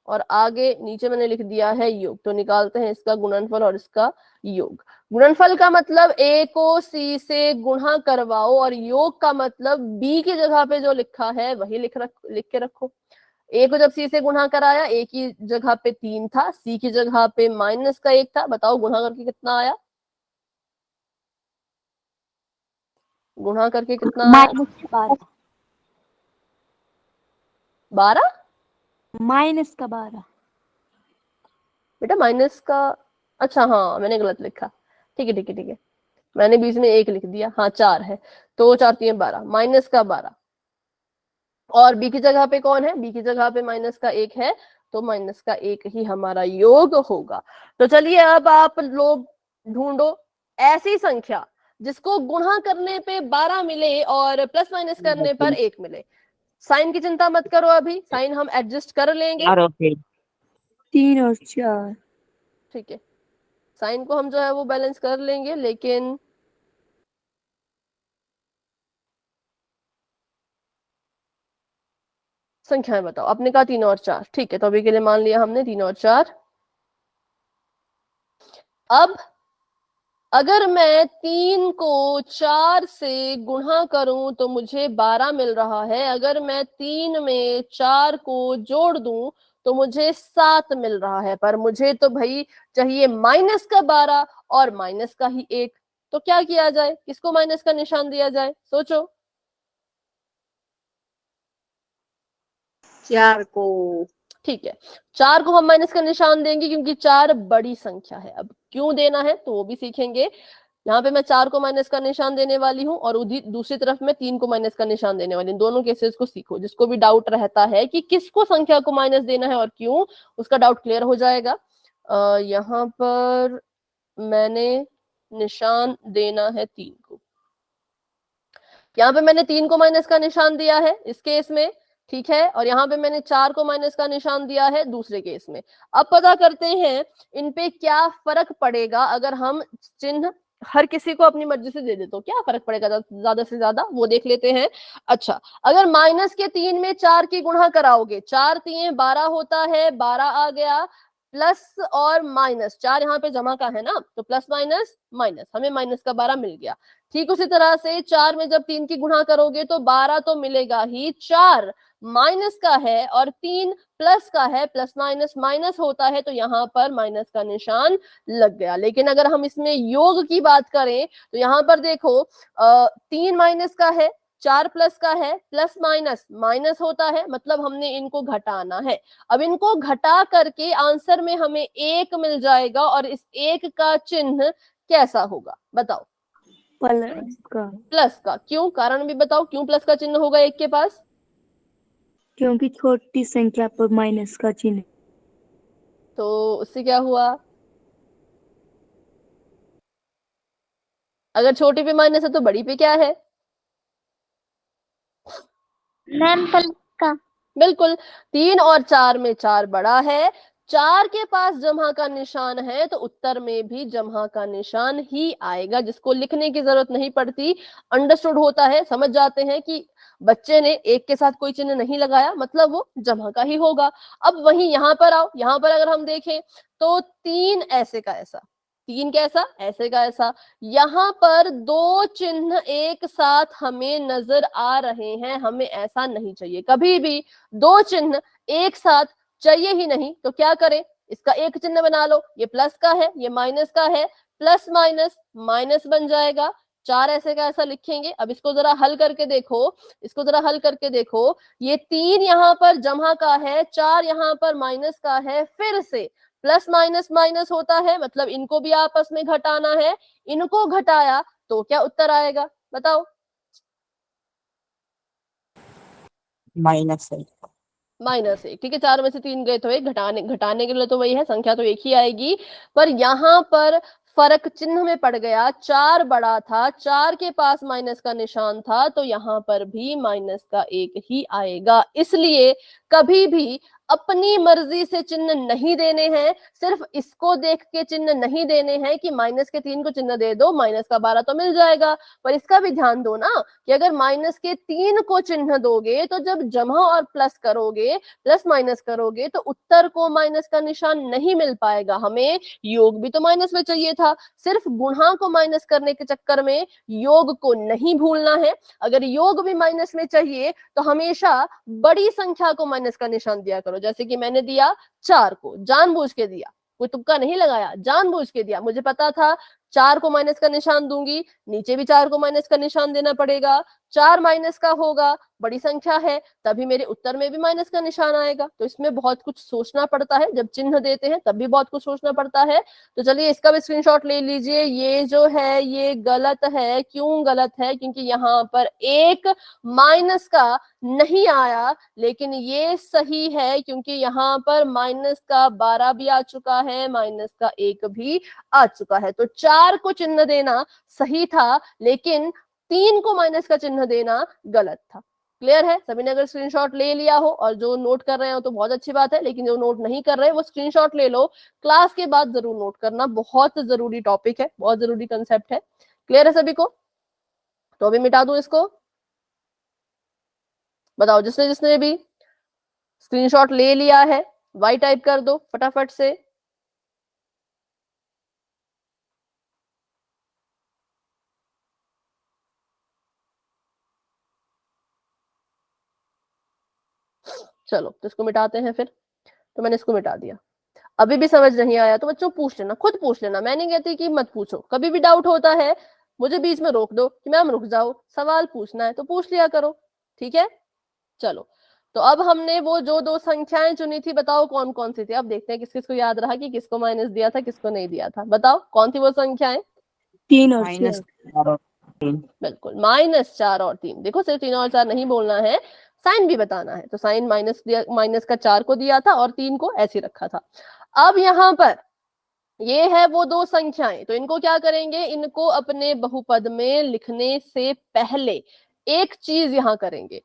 और आगे नीचे मैंने लिख दिया है योग, तो निकालते हैं इसका गुणनफल और इसका योग। गुणनफल का मतलब a को c से गुणा करवाओ, और योग का मतलब b की जगह पे जो लिखा है वही लिख के रखो। a को जब c से गुणा कराया, a की जगह पे 3 था, c की जगह पे माइनस का 1 था, बताओ गुणा करके कितना आया? गुणा करके कितना आया? -12 12। -12 बेटा माइनस का, अच्छा हाँ मैंने गलत लिखा, ठीक है ठीक है ठीक है, मैंने बीच में 1 लिख दिया, हाँ 4 है, तो 4 3 12, माइनस का 12। और बी की जगह पे कौन है? बी की जगह पे माइनस का 1 है, तो माइनस का 1 ही हमारा योग होगा। तो चलिए अब आप लोग ढूंढो ऐसी संख्या जिसको गुणा करने पे 12 मिले और प्लस माइनस करने पर 1 मिले। साइन की चिंता मत करो, अभी साइन हम एडजस्ट कर लेंगे। 3 और 4 ठीक है, साइन को हम जो है वो बैलेंस कर लेंगे, लेकिन संख्याएं बताओ। आपने कहा 3 और 4, ठीक है, तो अभी के लिए मान लिया हमने 3 और 4। अब अगर मैं 3 को 4 से गुणा करूं तो मुझे 12 मिल रहा है। अगर मैं 3 में 4 को जोड़ दूं तो मुझे 7 मिल रहा है। पर मुझे तो भाई चाहिए माइनस का 12 और माइनस का ही 1। तो क्या किया जाए, किसको माइनस का निशान दिया जाए, सोचो। 4 को। ठीक है, 4 को हम माइनस का निशान देंगे क्योंकि 4 बड़ी संख्या है। अब क्यों देना है तो वो भी सीखेंगे। यहाँ पे मैं 4 को माइनस का निशान देने वाली हूँ और दूसरी तरफ मैं 3 को माइनस का निशान देने वाली हूँ। दोनों केसेस को सीखो। जिसको भी डाउट रहता है कि किसको संख्या को माइनस देना है और क्यों, उसका डाउट क्लियर हो जाएगा। यहाँ पर मैंने निशान देना है 3 को। यहाँ पे मैंने 3 को माइनस का निशान दिया है इस केस में, ठीक है, और यहाँ पे मैंने 4 को माइनस का निशान दिया है दूसरे केस में। अब पता करते हैं इन पे क्या फर्क पड़ेगा अगर हम चिन्ह हर किसी को अपनी मर्जी से दे दे। तो क्या फर्क पड़ेगा ज्यादा से ज्यादा, वो देख लेते हैं। अच्छा, अगर माइनस के 3 में 4 की गुणा कराओगे, 4 3 12 होता है, 12 आ गया, प्लस और माइनस 4 यहाँ पे जमा का है ना, तो प्लस माइनस माइनस, हमें माइनस का 12 मिल गया। ठीक उसी तरह से 4 में जब 3 की गुणा करोगे तो 12 तो मिलेगा ही, 4 माइनस का है और 3 प्लस का है, प्लस माइनस माइनस होता है, तो यहाँ पर माइनस का निशान लग गया। लेकिन अगर हम इसमें योग की बात करें तो यहाँ पर देखो 3 माइनस का है, 4 प्लस का है, प्लस माइनस माइनस होता है, मतलब हमने इनको घटाना है। अब इनको घटा करके आंसर में हमें 1 मिल जाएगा और इस 1 का चिन्ह कैसा होगा बताओ। प्लस का। प्लस का, क्यों, कारण भी बताओ, क्यों प्लस का चिन्ह होगा 1 के पास? क्योंकि छोटी संख्या पर माइनस का चिन्ह। तो उससे क्या हुआ, अगर छोटी पे माइनस है तो बड़ी पे क्या है? मैम प्लस का। बिल्कुल, 3 और 4 में 4 बड़ा है, 4 के पास जमा का निशान है तो उत्तर में भी जमा का निशान ही आएगा, जिसको लिखने की जरूरत नहीं पड़ती, अंडरस्टूड होता है, समझ जाते हैं कि बच्चे ने 1 के साथ कोई चिन्ह नहीं लगाया, मतलब वो जमा का ही होगा। अब वही यहाँ पर आओ, यहाँ पर अगर हम देखें तो 3 ऐसे का ऐसा, 3 कैसा, ऐसे का ऐसा, यहाँ पर 2 चिन्ह एक साथ हमें नजर आ रहे हैं। हमें ऐसा नहीं चाहिए, कभी भी 2 चिन्ह एक साथ चाहिए ही नहीं। तो क्या करें, इसका एक चिन्ह बना लो, ये प्लस का है, ये माइनस का है, प्लस माइनस माइनस बन जाएगा। 4 ऐसे का ऐसा लिखेंगे। अब इसको जरा हल करके देखो, इसको जरा हल करके देखो, ये 3 यहाँ पर जमा का है, 4 यहाँ पर माइनस का है, फिर से प्लस माइनस माइनस होता है, मतलब इनको भी आपस में घटाना है, इनको घटाया तो क्या उत्तर आएगा बताओ? -1। -1, ठीक है, 4 में से 3 गए तो 1, घटाने के लिए तो वही है, संख्या तो एक ही आएगी। पर यहाँ पर फर्क चिन्ह में पड़ गया, 4 बड़ा था, 4 के पास माइनस का निशान था, तो यहाँ पर भी माइनस का 1 ही आएगा। इसलिए कभी भी अपनी मर्जी से चिन्ह नहीं देने हैं, सिर्फ इसको देख के चिन्ह नहीं देने हैं कि माइनस के 3 को चिन्ह दे दो, माइनस का 12 तो मिल जाएगा। पर इसका भी ध्यान दो ना कि अगर माइनस के 3 को चिन्ह दोगे तो जब जमा और प्लस करोगे, प्लस माइनस करोगे, तो उत्तर को माइनस का निशान नहीं मिल पाएगा। हमें योग भी तो माइनस में चाहिए था, सिर्फ गुणा को माइनस करने के चक्कर में योग को नहीं भूलना है। अगर योग भी माइनस में चाहिए तो हमेशा बड़ी संख्या को माइनस का निशान दिया करो। जैसे कि मैंने दिया 4 को, जानबूझ के दिया, कोई तुक्का नहीं लगाया, जानबूझ के दिया। मुझे पता था 4 को माइनस का निशान दूंगी, नीचे भी 4 को माइनस का निशान देना पड़ेगा, 4 माइनस का होगा, बड़ी संख्या है, तभी मेरे उत्तर में भी माइनस का निशान आएगा। तो इसमें बहुत कुछ सोचना पड़ता है, जब चिन्ह देते हैं तब भी बहुत कुछ सोचना पड़ता है। तो चलिए इसका भी स्क्रीनशॉट ले लीजिए। ये जो है ये गलत है। क्यों गलत है? क्योंकि यहाँ पर 1 माइनस का नहीं आया, लेकिन ये सही है क्योंकि यहाँ पर माइनस का 12 भी आ चुका है, माइनस का 1 भी आ चुका है। तो 4 को चिन्ह देना सही था, लेकिन 3 को माइनस का चिन्ह देना गलत था। क्लियर है? सभी ने अगर स्क्रीनशॉट ले लिया हो, और जो नोट कर रहे हो तो बहुत अच्छी बात है, लेकिन जो नोट नहीं कर रहे वो स्क्रीनशॉट ले लो, क्लास के बाद जरूर नोट करना, बहुत जरूरी टॉपिक है, बहुत जरूरी कंसेप्ट है। क्लियर है सभी को? तो अभी मिटा दूं इसको, बताओ जिसने जिसने भी स्क्रीनशॉट ले लिया है, y टाइप कर दो फटाफट से। चलो तो इसको मिटाते हैं फिर। तो मैंने इसको मिटा दिया। अभी भी समझ नहीं आया तो बच्चों पूछ लेना, खुद पूछ लेना, मैं नहीं कहती कि मत पूछो। कभी भी डाउट होता है मुझे बीच में रोक दो कि मैम रुक जाओ, सवाल पूछना है तो पूछ लिया करो, ठीक है। चलो तो अब हमने वो जो दो संख्याएं चुनी थी, बताओ कौन कौन सी थी। अब देखते हैं किस किस को याद रहा कि किसको माइनस दिया था किसको नहीं दिया था। बताओ कौन थी वो संख्याएं। 3 और माइनस 3। बिल्कुल, -4 और 3। देखो सिर्फ 3 और 4 नहीं बोलना है, साइन भी बताना है। तो साइन माइनस दिया, माइनस का 4 को दिया था और 3 को ऐसे रखा था। अब यहाँ पर ये है वो दो संख्याएं, तो इनको क्या करेंगे, इनको अपने बहुपद में लिखने से पहले एक चीज यहां करेंगे।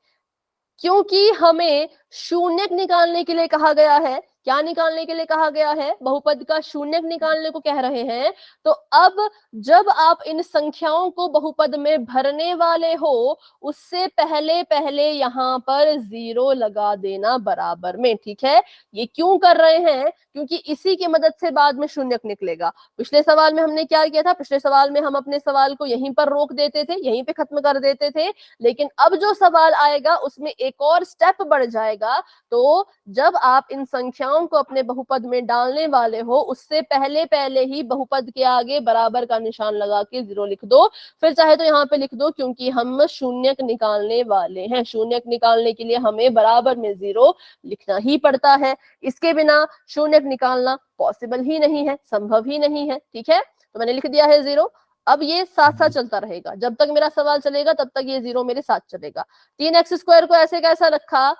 क्योंकि हमें शून्यक निकालने के लिए कहा गया है, क्या निकालने के लिए कहा गया है, बहुपद का शून्यक निकालने को कह रहे हैं। तो अब जब आप इन संख्याओं को बहुपद में भरने वाले हो, उससे पहले पहले यहाँ पर 0 लगा देना बराबर में, ठीक है। ये क्यों कर रहे हैं, क्योंकि इसी की मदद से बाद में शून्यक निकलेगा। पिछले सवाल में हमने क्या किया था, पिछले सवाल में हम अपने सवाल को यहीं पर रोक देते थे, यहीं पे खत्म कर देते थे। लेकिन अब जो सवाल आएगा उसमें एक और स्टेप बढ़ जाएगा। तो जब आप इन संख्याओं को अपने बहुपद में डालने वाले हो, उससे पहले पहले ही बहुपद के आगे बराबर का निशान लगा के 0 लिख दो। फिर चाहे तो यहाँ पे लिख दो, क्योंकि हम शून्यक निकालने वाले हैं। शून्यक निकालने के लिए हमें बराबर में 0 लिखना ही पड़ता है। इसके बिना शून्यक निकालना पॉसिबल ही नहीं है, संभव ही नहीं है, ठीक है। तो मैंने लिख दिया है 0। अब ये साथ साथ चलता रहेगा, जब तक मेरा सवाल चलेगा तब तक ये 0 मेरे साथ चलेगा। 3x² को ऐसे कैसा रखा,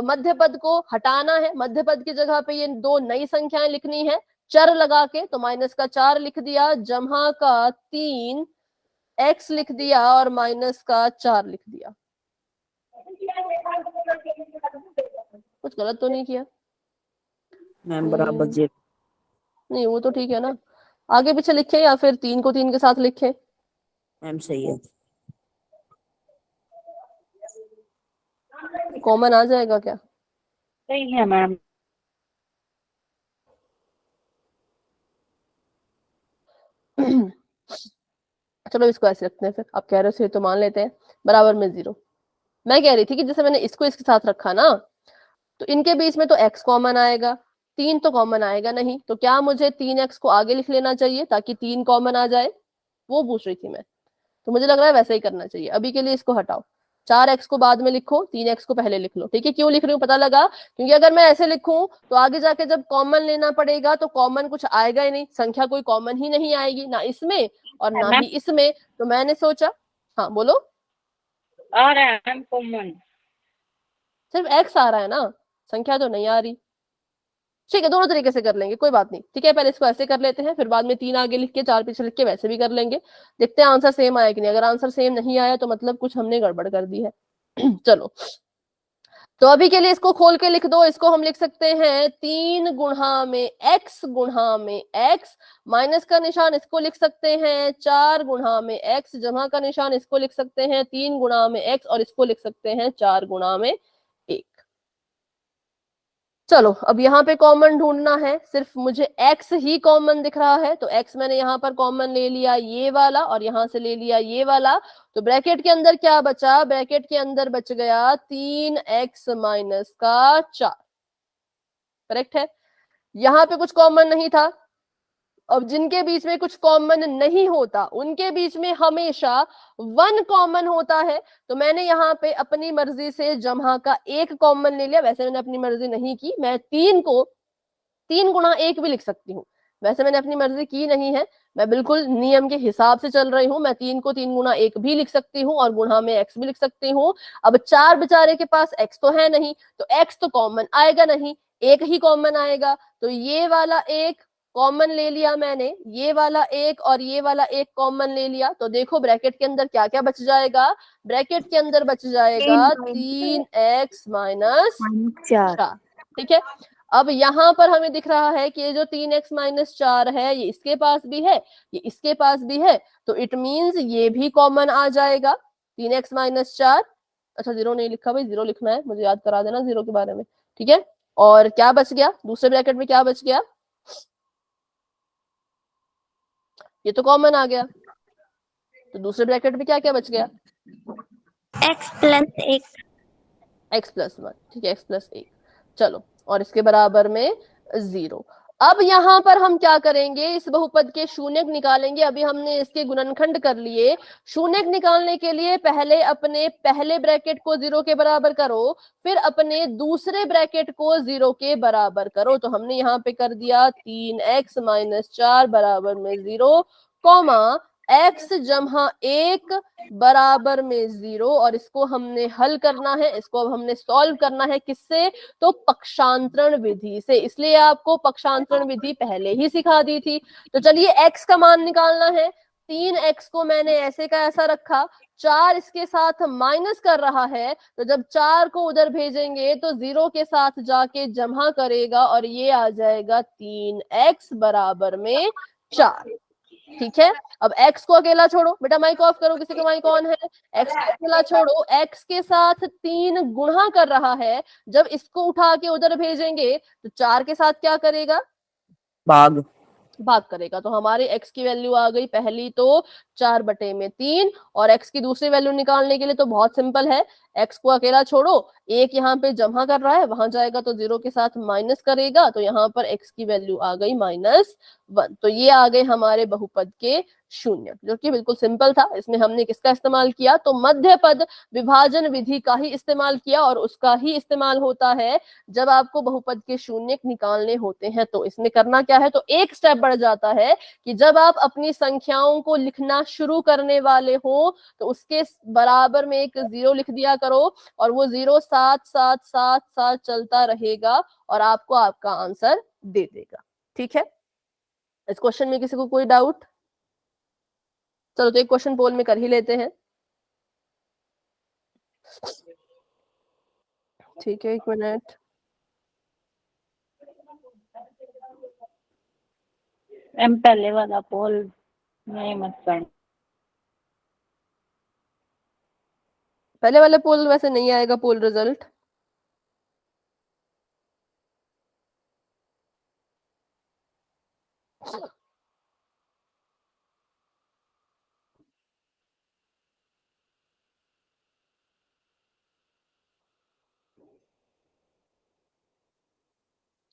मध्य पद को हटाना है, मध्य पद की जगह पे ये दो नई संख्याएं लिखनी है चर लगा के। तो -4 लिख दिया, जमा का 3x लिख दिया और -4 लिख दिया। कुछ गलत तो नहीं किया मैम बराबर 0। नहीं, वो तो ठीक है ना। आगे पीछे लिखे या फिर 3 को 3 के साथ लिखे। मैम सही है। कॉमन आ जाएगा क्या। सही है मैम। चलो इसको ऐसे रखते हैं फिर, आप कह रहे हो तो मान लेते हैं बराबर में 0। मैं कह रही थी कि जैसे मैंने इसको इसके साथ रखा ना, तो इनके बीच में तो x कॉमन आएगा, 3 तो कॉमन आएगा नहीं। तो क्या मुझे 3x को आगे लिख लेना चाहिए ताकि 3 कॉमन आ जाए, वो पूछ रही थी मैं। तो मुझे लग रहा है वैसा ही करना चाहिए। अभी के लिए इसको हटाओ, 4x को बाद में लिखो, 3x को पहले लिख लो, ठीक है। क्यों लिख रही हूँ पता लगा, क्योंकि अगर मैं ऐसे लिखूं तो आगे जाके जब कॉमन लेना पड़ेगा तो कॉमन कुछ आएगा ही नहीं, संख्या कोई कॉमन ही नहीं आएगी, ना इसमें और ना ही इसमें। तो मैंने सोचा, हाँ बोलो। आ रहा है मैम कॉमन। सिर्फ x आ रहा है ना, संख्या तो नहीं आ रही। ठीक है, दोनों तरीके से कर लेंगे, कोई बात नहीं, ठीक है। पहले इसको ऐसे कर लेते हैं, फिर बाद में 3 आगे लिख के 4 पीछे लिख के वैसे भी कर लेंगे। देखते हैं आंसर सेम आया कि नहीं। अगर आंसर सेम नहीं आया तो मतलब कुछ हमने गड़बड़ कर दी है। चलो तो अभी के लिए इसको खोल के लिख दो। इसको हम लिख सकते हैं 3 गुणा में x गुणा में x, माइनस का निशान इसको लिख सकते हैं 4 गुणा में x, जमा का निशान इसको लिख सकते हैं 3 गुणा में x, और इसको लिख सकते हैं 4 गुणा में 1। चलो अब यहाँ पे कॉमन ढूंढना है, सिर्फ मुझे x ही कॉमन दिख रहा है। तो x मैंने यहाँ पर कॉमन ले लिया ये वाला, और यहाँ से ले लिया ये वाला। तो ब्रैकेट के अंदर क्या बचा, ब्रैकेट के अंदर बच गया 3x माइनस का 4। करेक्ट है, यहाँ पे कुछ कॉमन नहीं था। अब जिनके बीच में कुछ कॉमन नहीं होता उनके बीच में हमेशा 1 कॉमन होता है। तो मैंने यहाँ पे अपनी मर्जी से जमा का 1 कॉमन ले लिया। वैसे मैंने अपनी मर्जी नहीं की, मैं 3 को 3 गुणा 1 भी लिख सकती हूँ, वैसे मैंने अपनी मर्जी की नहीं है, मैं बिल्कुल नियम के हिसाब से चल रही हूँ। मैं 3 को 3 गुणा 1 भी लिख सकती हूँ और गुणा में x भी लिख सकती हूँ। अब 4 बेचारे के पास x तो है नहीं, तो x तो कॉमन आएगा नहीं, 1 ही कॉमन आएगा। तो ये वाला 1 कॉमन ले लिया मैंने, ये वाला 1 और ये वाला 1 कॉमन ले लिया। तो देखो ब्रैकेट के अंदर क्या क्या बच जाएगा, ब्रैकेट के अंदर बच जाएगा 3x माइनस 4, ठीक है। अब यहाँ पर हमें दिख रहा है कि ये जो 3x माइनस 4 है, ये इसके पास भी है, ये इसके पास भी है। तो इट मीन्स ये भी कॉमन आ जाएगा, 3x माइनस 4। अच्छा 0 नहीं लिखा भाई, 0 लिखना है, मुझे याद करा देना 0 के बारे में। ठीक है। और क्या बच गया दूसरे ब्रैकेट में, क्या बच गया, ये तो कॉमन आ गया, तो दूसरे ब्रैकेट में क्या क्या बच गया, x+1। x+1, ठीक है, x+1। चलो, और इसके बराबर में 0। अब यहाँ पर हम क्या करेंगे, इस बहुपद के शून्यक निकालेंगे। अभी हमने इसके गुणनखंड कर लिए। शून्यक निकालने के लिए पहले अपने पहले ब्रैकेट को 0 के बराबर करो, फिर अपने दूसरे ब्रैकेट को 0 के बराबर करो। तो हमने यहाँ पे कर दिया 3x - 4 बराबर में 0, कॉमा x जमा 1 बराबर में 0। और इसको हमने हल करना है, इसको अब हमने सॉल्व करना है, किससे, तो पक्षांतरण विधि से। इसलिए आपको पक्षांतरण विधि पहले ही सिखा दी थी। तो चलिए x का मान निकालना है। 3x को मैंने ऐसे का ऐसा रखा, 4 इसके साथ माइनस कर रहा है, तो जब 4 को उधर भेजेंगे तो 0 के साथ जाके जमा करेगा और ये आ जाएगा 3x बराबर में 4। ठीक है। अब x को अकेला छोड़ो, बेटा माइक ऑफ करो, किसी का माइक ऑन है। x को अकेला छोड़ो, x के साथ 3 गुणा कर रहा है, जब इसको उठा के उधर भेजेंगे तो 4 के साथ क्या करेगा, भाग। भाग करेगा। तो हमारे x की वैल्यू आ गई पहली तो 4/3, और x की दूसरी वैल्यू निकालने के लिए तो बहुत सिंपल है, x को अकेला छोड़ो, 1 यहाँ पे जमा कर रहा है, वहां जाएगा तो 0 के साथ माइनस करेगा, तो यहाँ पर x की वैल्यू आ गई -1। तो ये आ गए हमारे बहुपद के शून्य, जो कि बिल्कुल सिंपल था। इसमें हमने किसका इस्तेमाल किया, तो मध्य पद विभाजन विधि का ही इस्तेमाल किया, और उसका ही इस्तेमाल होता है जब आपको बहुपद के शून्य निकालने होते हैं। तो इसमें करना क्या है, तो एक स्टेप बढ़ जाता है कि जब आप अपनी संख्याओं को लिखना शुरू करने वाले हो तो उसके बराबर में एक 0 लिख दिया करो, और वो 0 साथ साथ साथ साथ चलता रहेगा और आपको आपका आंसर दे देगा। ठीक है, इस क्वेश्चन में किसी को कोई डाउट? चलो तो एक क्वेश्चन पोल में कर ही लेते हैं। ठीक है, 1 मिनट। मैम पहले वाला पोल नहीं मत करना। पहले वाले पोल वैसे नहीं आएगा पोल रिजल्ट।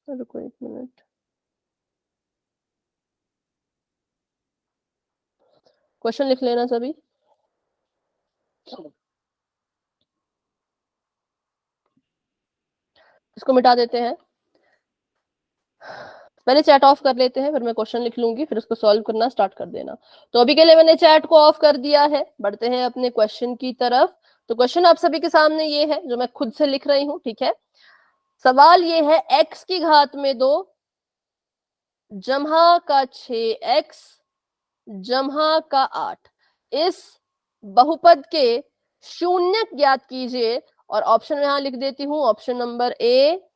रुको 1 मिनट, क्वेश्चन लिख लेना सभी। इसको मिटा देते हैं, पहले चैट ऑफ कर लेते हैं, फिर मैं क्वेश्चन लिख लूंगी, फिर उसको सॉल्व करना स्टार्ट कर देना। तो अभी के लिए मैंने चैट को ऑफ कर दिया है, बढ़ते हैं अपने क्वेश्चन की तरफ। तो क्वेश्चन आप सभी के सामने ये है जो मैं खुद से लिख रही हूँ। ठीक है, सवाल ये है, x की घात में 2 जमा का 6x जमा का 8, इस बहुपद के शून्यक ज्ञात कीजिए। और ऑप्शन में यहां लिख देती हूं, ऑप्शन नंबर ए,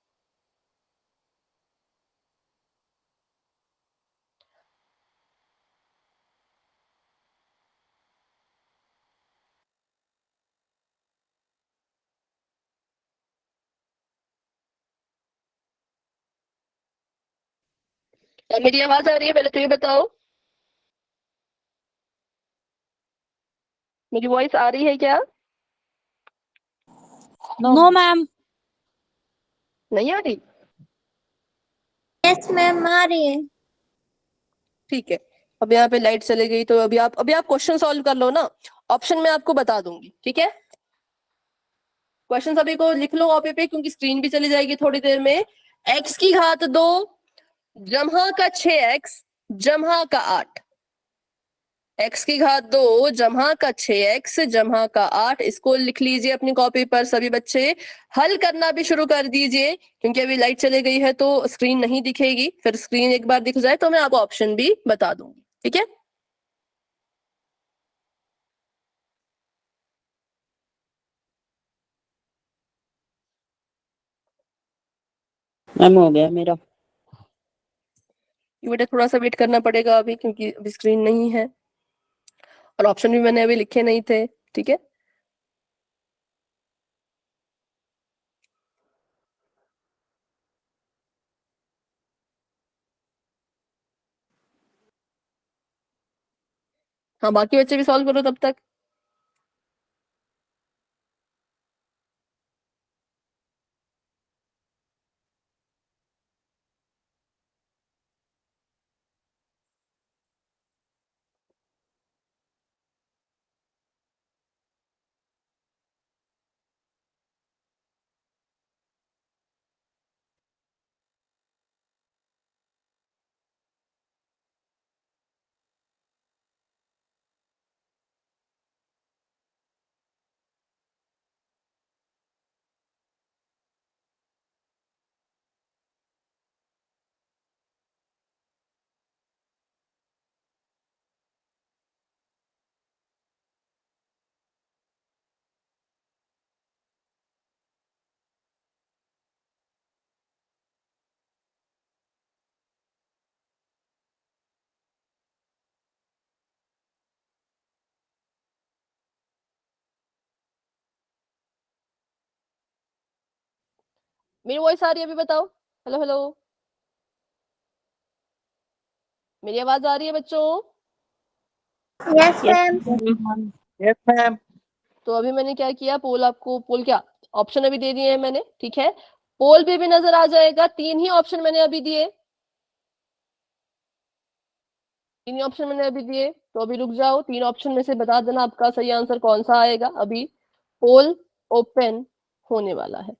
मेरी आवाज आ रही है? पहले तो ये बताओ, मेरी वॉइस आ रही है क्या? No ma'am. नहीं आ रही? यस मैम, आ रही है। ठीक है, अब यहाँ पे लाइट चली गई, तो अभी आप क्वेश्चन सॉल्व कर लो ना, ऑप्शन में आपको बता दूंगी। ठीक है, क्वेश्चन सभी को लिख लो कॉपी पे, क्योंकि स्क्रीन भी चली जाएगी थोड़ी देर में। x की घात 2 जमा का 6x जमा का 8, x की घात 2 जमा का 6x जमा का 8, इसको लिख लीजिए अपनी कॉपी पर सभी बच्चे। हल करना भी शुरू कर दीजिए, क्योंकि अभी लाइट चली गई है तो स्क्रीन नहीं दिखेगी, फिर स्क्रीन एक बार दिख जाए तो मैं आपको ऑप्शन भी बता दूंगी। ठीक है, मैम हो गया मेरा। बेटा थोड़ा सा वेट करना पड़ेगा अभी, क्योंकि अभी स्क्रीन नहीं है और ऑप्शन भी मैंने अभी लिखे नहीं थे। ठीक है, हाँ, बाकी बच्चे भी सॉल्व करो तब तक। मेरी वॉइस आ रही है? अभी बताओ। हेलो हेलो, मेरी आवाज आ रही है बच्चों? Yes yes ma'am. Ma'am. Yes ma'am. तो अभी मैंने क्या किया, पोल आपको, पोल क्या, ऑप्शन अभी दे दिए हैं मैंने, ठीक है। पोल पे भी नजर आ जाएगा, 3 ही ऑप्शन मैंने अभी दिए, 3 ही ऑप्शन मैंने अभी दिए। तो अभी रुक जाओ, 3 ऑप्शन में से बता देना आपका सही आंसर कौन सा आएगा। अभी पोल ओपन होने वाला है।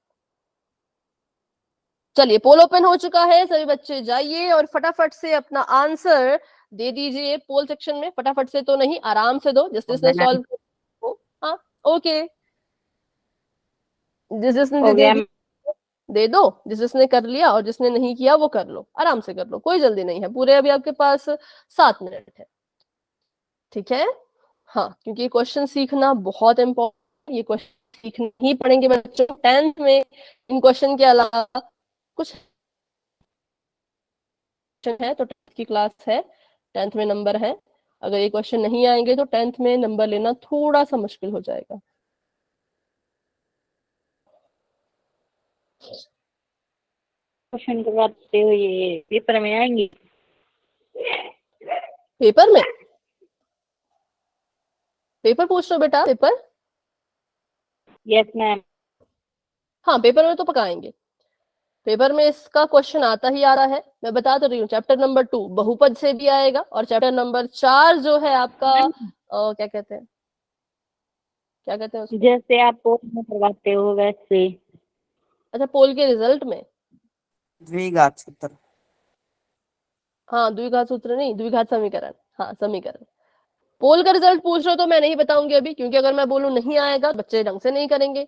चलिए, पोल ओपन हो चुका है, सभी बच्चे जाइए और फटाफट से अपना आंसर दे दीजिए पोल सेक्शन में। फटाफट से तो नहीं, आराम से दो, जिस जिसने मैम सॉल्व, हाँ ओके, जिस जिसने हो दे गया। दी दे दो, जिस जिसने कर लिया, और जिसने नहीं किया वो कर लो, आराम से कर लो, कोई जल्दी नहीं है। पूरे अभी आपके पास 7 मिनट है, ठीक है। हाँ, क्योंकि ये क्वेश्चन सीखना बहुत इम्पोर्टेंट, ये क्वेश्चन सीखने ही पड़ेंगे बच्चों। 10th में इन क्वेश्चन के अलावा कुछ क्वेश्चन है, तो 10th की क्लास है, 10th में नंबर है। अगर ये क्वेश्चन नहीं आएंगे तो 10th में नंबर लेना थोड़ा सा मुश्किल हो जाएगा। क्वेश्चन करवाते हुए पेपर में आएंगी। पेपर में, पेपर पूछ रहे हो बेटा? Paper, yes ma'am. हाँ पेपर में तो पकाएंगे। पेपर में इसका क्वेश्चन आता ही आ रहा है, मैं बता तो रही हूँ। चैप्टर नंबर 2 बहुपद से भी आएगा, और चैप्टर नंबर 4 जो है आपका क्या कहते हैं, क्या कहते हैं उसको, जैसे आप पोल में करवाते हो वैसे। अच्छा पोल के रिजल्ट में। द्विघात सूत्र। हाँ, द्विघात सूत्र नहीं, द्विघात समीकरण, हाँ समीकरण। पोल का रिजल्ट पूछ रहे हो तो मैं नहीं बताऊंगी अभी, क्योंकि अगर मैं बोलूं नहीं आएगा बच्चे ढंग से नहीं करेंगे,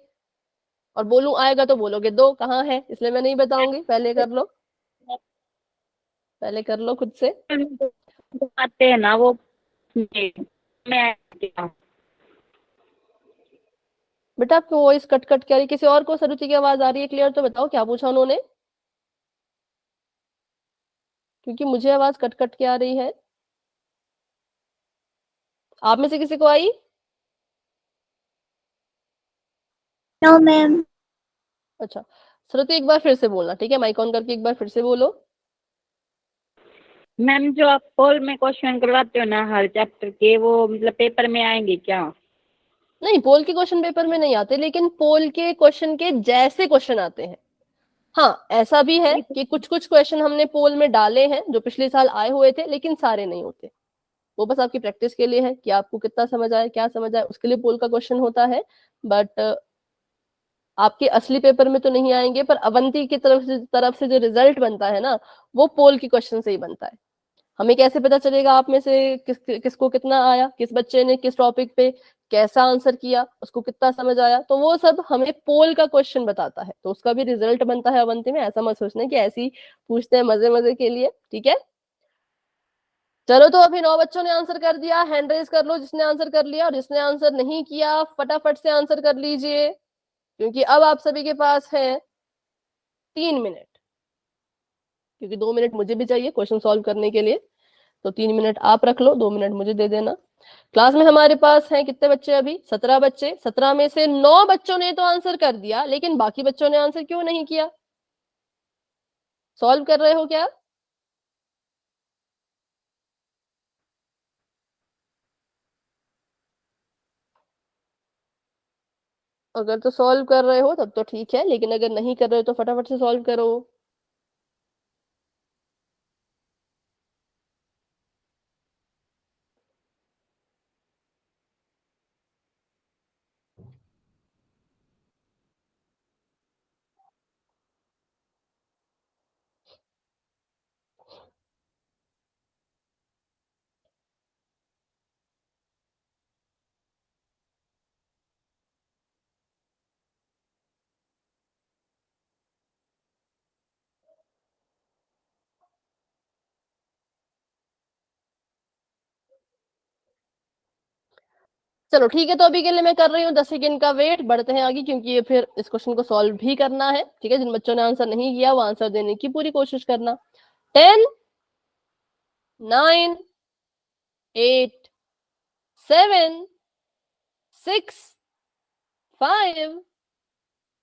और बोलूं आएगा तो बोलोगे दो कहाँ है, इसलिए मैं नहीं बताऊंगी। पहले कर लो, पहले कर लो खुद से। आते हैं ना वो, मैं बेटा आपकी वॉइस कट कट के आ रही है, किसी और को सरुचि की आवाज आ रही है क्लियर? तो बताओ क्या पूछा उन्होंने, क्योंकि मुझे आवाज कट कट के आ रही है। आप में से किसी को आई? No ma'am. अच्छा, श्रुति एक बार फिर से बोलना, ठीक है, माइक ऑन करके एक बार फिर से बोलो। मैम जो आप पोल में क्वेश्चन करवाते हो ना हर चैप्टर के, वो मतलब पेपर में आएंगे क्या? नहीं, पोल के क्वेश्चन पेपर में नहीं आते, लेकिन पोल के क्वेश्चन के जैसे क्वेश्चन आते हैं। हाँ, ऐसा भी है कि कुछ कुछ क्वेश्चन हमने पोल में डाले हैं जो पिछले साल आए हुए थे, लेकिन सारे नहीं होते। वो बस आपकी प्रैक्टिस के लिए है कि आपको कितना समझ आए, क्या समझ आए, उसके लिए पोल का क्वेश्चन होता है। बट आपके असली पेपर में तो नहीं आएंगे। पर अवंती की तरफ से जो रिजल्ट बनता है ना, वो पोल के क्वेश्चन से ही बनता है। हमें कैसे पता चलेगा आप में से किसको कितना आया, किस बच्चे ने किस टॉपिक पे कैसा आंसर किया, उसको कितना समझ आया, तो वो सब हमें पोल का क्वेश्चन बताता है, तो उसका भी रिजल्ट बनता है अवंती में। ऐसा मत सोचना कि ऐसे ही पूछते हैं मजे मजे के लिए, ठीक है। चलो, तो अभी 9 बच्चों ने आंसर कर दिया, हैंड रेज कर लो जिसने आंसर कर लिया, और जिसने आंसर नहीं किया फटाफट से आंसर कर लीजिए, क्योंकि अब आप सभी के पास है 3 मिनट, क्योंकि 2 मिनट मुझे भी चाहिए क्वेश्चन सॉल्व करने के लिए। तो 3 मिनट आप रख लो, 2 मिनट मुझे दे देना। क्लास में हमारे पास हैं कितने बच्चे? अभी 17 बच्चे। 17 में से 9 बच्चों ने तो आंसर कर दिया, लेकिन बाकी बच्चों ने आंसर क्यों नहीं किया? सॉल्व कर रहे हो क्या? अगर तो सॉल्व कर रहे हो तब तो ठीक है, लेकिन अगर नहीं कर रहे हो तो फटाफट से सॉल्व करो। चलो ठीक है, तो अभी के लिए मैं कर रही हूँ 10 सेकेंड का वेट, बढ़ते हैं आगे, क्योंकि ये फिर इस क्वेश्चन को सॉल्व भी करना है। ठीक है, जिन बच्चों ने आंसर नहीं किया वो आंसर देने की पूरी कोशिश करना। 10, 9, 8, 7, 6, 5,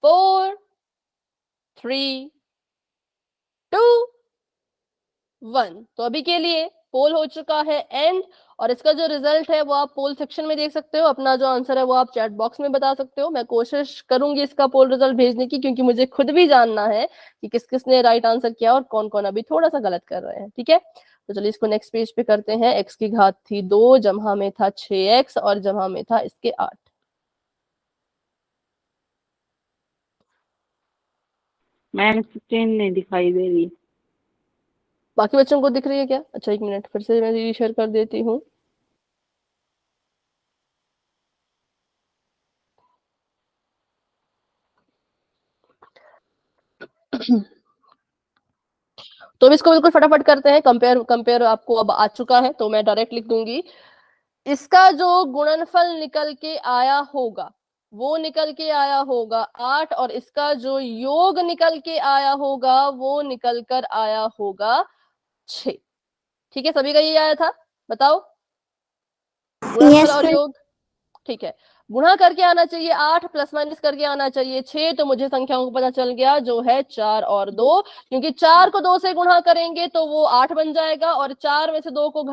4, 3, 2, 1। तो अभी के लिए पोल हो चुका है एंड, और इसका जो रिजल्ट है वो आप पोल सेक्शन में देख सकते हो। अपना जो आंसर है वो आप चैट बॉक्स में बता सकते हो। मैं कोशिश करूंगी इसका पोल रिजल्ट भेजने की, क्योंकि मुझे खुद भी जानना है कि किस किस ने राइट आंसर किया और कौन कौन अभी थोड़ा सा गलत कर रहे हैं। ठीक है, तो चलिए इसको नेक्स्ट पेज पे करते हैं। x की घात थी 2, जमहा में था 6x और जमहा में था इसके 8। मैम स्क्रीन नहीं दिखाई दे रही। बाकी बच्चों को दिख रही है क्या? अच्छा, 1 मिनट, फिर से मैं रीशेयर कर देती हूँ। तो अब इसको बिल्कुल फटाफट करते हैं। कंपेयर कंपेयर आपको अब आ चुका है, तो मैं डायरेक्ट लिख दूंगी। इसका जो गुणनफल निकल के आया होगा वो निकल के आया होगा 8, और इसका जो योग निकल के आया होगा वो निकल कर आया होगा 6। ठीक है, सभी का ये आया था? बताओ, गुणनफल यस और मैम। योग। ठीक है, गुणा करके आना चाहिए 8, प्लस माइनस करके आना चाहिए 6। तो मुझे संख्याओं को पता चल गया, जो है 4 और 2, क्योंकि 4 को 2 से गुणा करेंगे तो वो 8 बन जाएगा, और 4 में से 2 को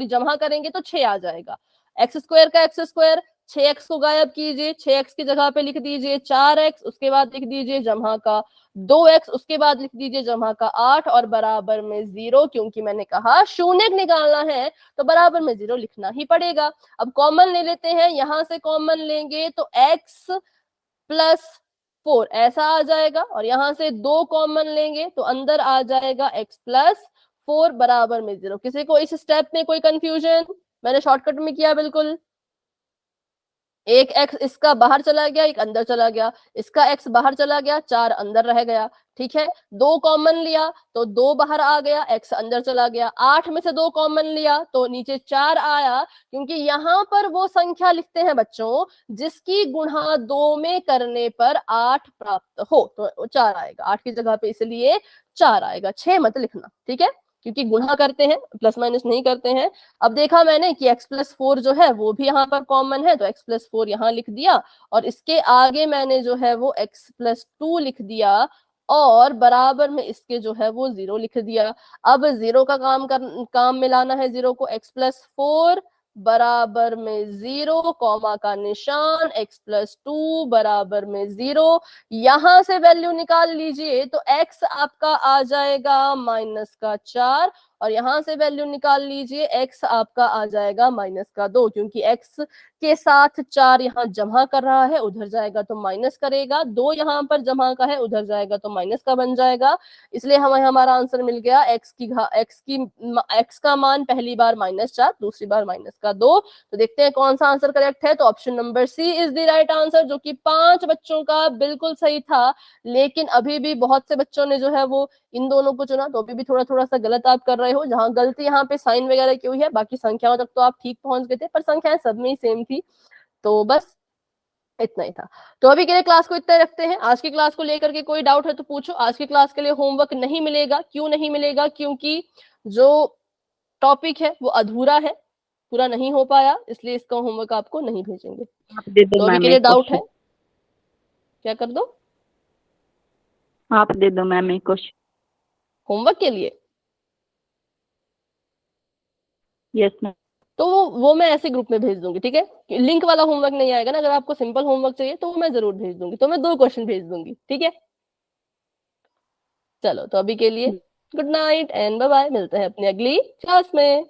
जमा करेंगे तो 6 आ जाएगा। एक्स स्क्वायर का एक्स स्क्वायर, 6x को गायब कीजिए, 6x की जगह पे लिख दीजिए 4x, उसके बाद लिख दीजिए जमा का 2x, उसके बाद लिख दीजिए जमा का 8, और बराबर में 0, क्योंकि मैंने कहा शून्य निकालना है तो बराबर में 0 लिखना ही पड़ेगा। अब कॉमन ले लेते हैं, यहां से कॉमन लेंगे तो x प्लस 4 ऐसा आ जाएगा, और यहां से 2 कॉमन लेंगे तो अंदर आ जाएगा x प्लस 4 बराबर में 0। किसी को इस स्टेप में कोई कंफ्यूजन? मैंने शॉर्टकट में किया बिल्कुल। एक x इसका बाहर चला गया, एक अंदर चला गया, इसका x बाहर चला गया, 4 अंदर रह गया। ठीक है, 2 कॉमन लिया तो 2 बाहर आ गया, x अंदर चला गया। 8 में से 2 कॉमन लिया तो नीचे 4 आया, क्योंकि यहाँ पर वो संख्या लिखते हैं बच्चों जिसकी गुणा 2 में करने पर 8 प्राप्त हो, तो 4 आएगा 8 की जगह पे, इसलिए 4 आएगा, 6 मत लिखना। ठीक है, क्योंकि गुणा करते हैं, प्लस माइनस नहीं करते हैं। अब देखा मैंने कि x प्लस 4 जो है वो भी यहाँ पर कॉमन है, तो x प्लस 4 यहाँ लिख दिया, और इसके आगे मैंने जो है वो x प्लस 2 लिख दिया, और बराबर में इसके जो है वो 0 लिख दिया। अब 0 का काम मिलाना है 0 को। x प्लस 4 बराबर में 0, कॉमा का निशान, x प्लस 2 बराबर में 0। यहां से वैल्यू निकाल लीजिए तो x आपका आ जाएगा माइनस का 4, और यहां से वैल्यू निकाल लीजिए x आपका आ जाएगा माइनस का 2, क्योंकि x के साथ 4 यहाँ जमा कर रहा है, उधर जाएगा तो माइनस करेगा, 2 यहाँ पर जमा का है, उधर जाएगा तो माइनस का बन जाएगा। इसलिए हमें हमारा आंसर मिल गया x का मान पहली बार -4, दूसरी बार -2। तो देखते हैं कौन सा आंसर करेक्ट है। तो option number C is the right answer, जो कि 5 बच्चों का बिल्कुल सही था। लेकिन अभी भी बहुत से बच्चों ने जो है वो इन दोनों को चुना, तो अभी भी थोड़ा थोड़ा सा गलत आप कर रहे हो। जहां गलती यहाँ पे साइन वगैरह की हुई है, बाकी संख्याओं तक तो आप ठीक पहुंच गए थे, पर संख्याएं सब में ही सेम थी। तो बस इतना ही था। तो अभी के लिए क्लास को इतना रखते हैं। आज की क्लास को लेकर के कोई डाउट है तो पूछो। आज की क्लास के लिए होमवर्क नहीं मिलेगा। क्यों नहीं मिलेगा? क्योंकि जो टॉपिक है वो अधूरा है, पूरा नहीं हो पाया, इसलिए इसका होमवर्क आपको नहीं भेजेंगे। आप दे दो तो अभी मैम के लिए एक डाउट है, क्वेश्चन। क्या कर दो? आप दे दो मैम एक क्वेश्चन। होमवर्क के लिए यस मैम। तो वो मैं ऐसे ग्रुप में भेज दूंगी, ठीक है। लिंक वाला होमवर्क नहीं आएगा ना, अगर आपको सिंपल होमवर्क चाहिए तो वो मैं जरूर भेज दूंगी, तो मैं 2 क्वेश्चन भेज दूंगी, ठीक है। चलो तो अभी के लिए good night and bye bye, मिलते हैं अपनी अगली क्लास में।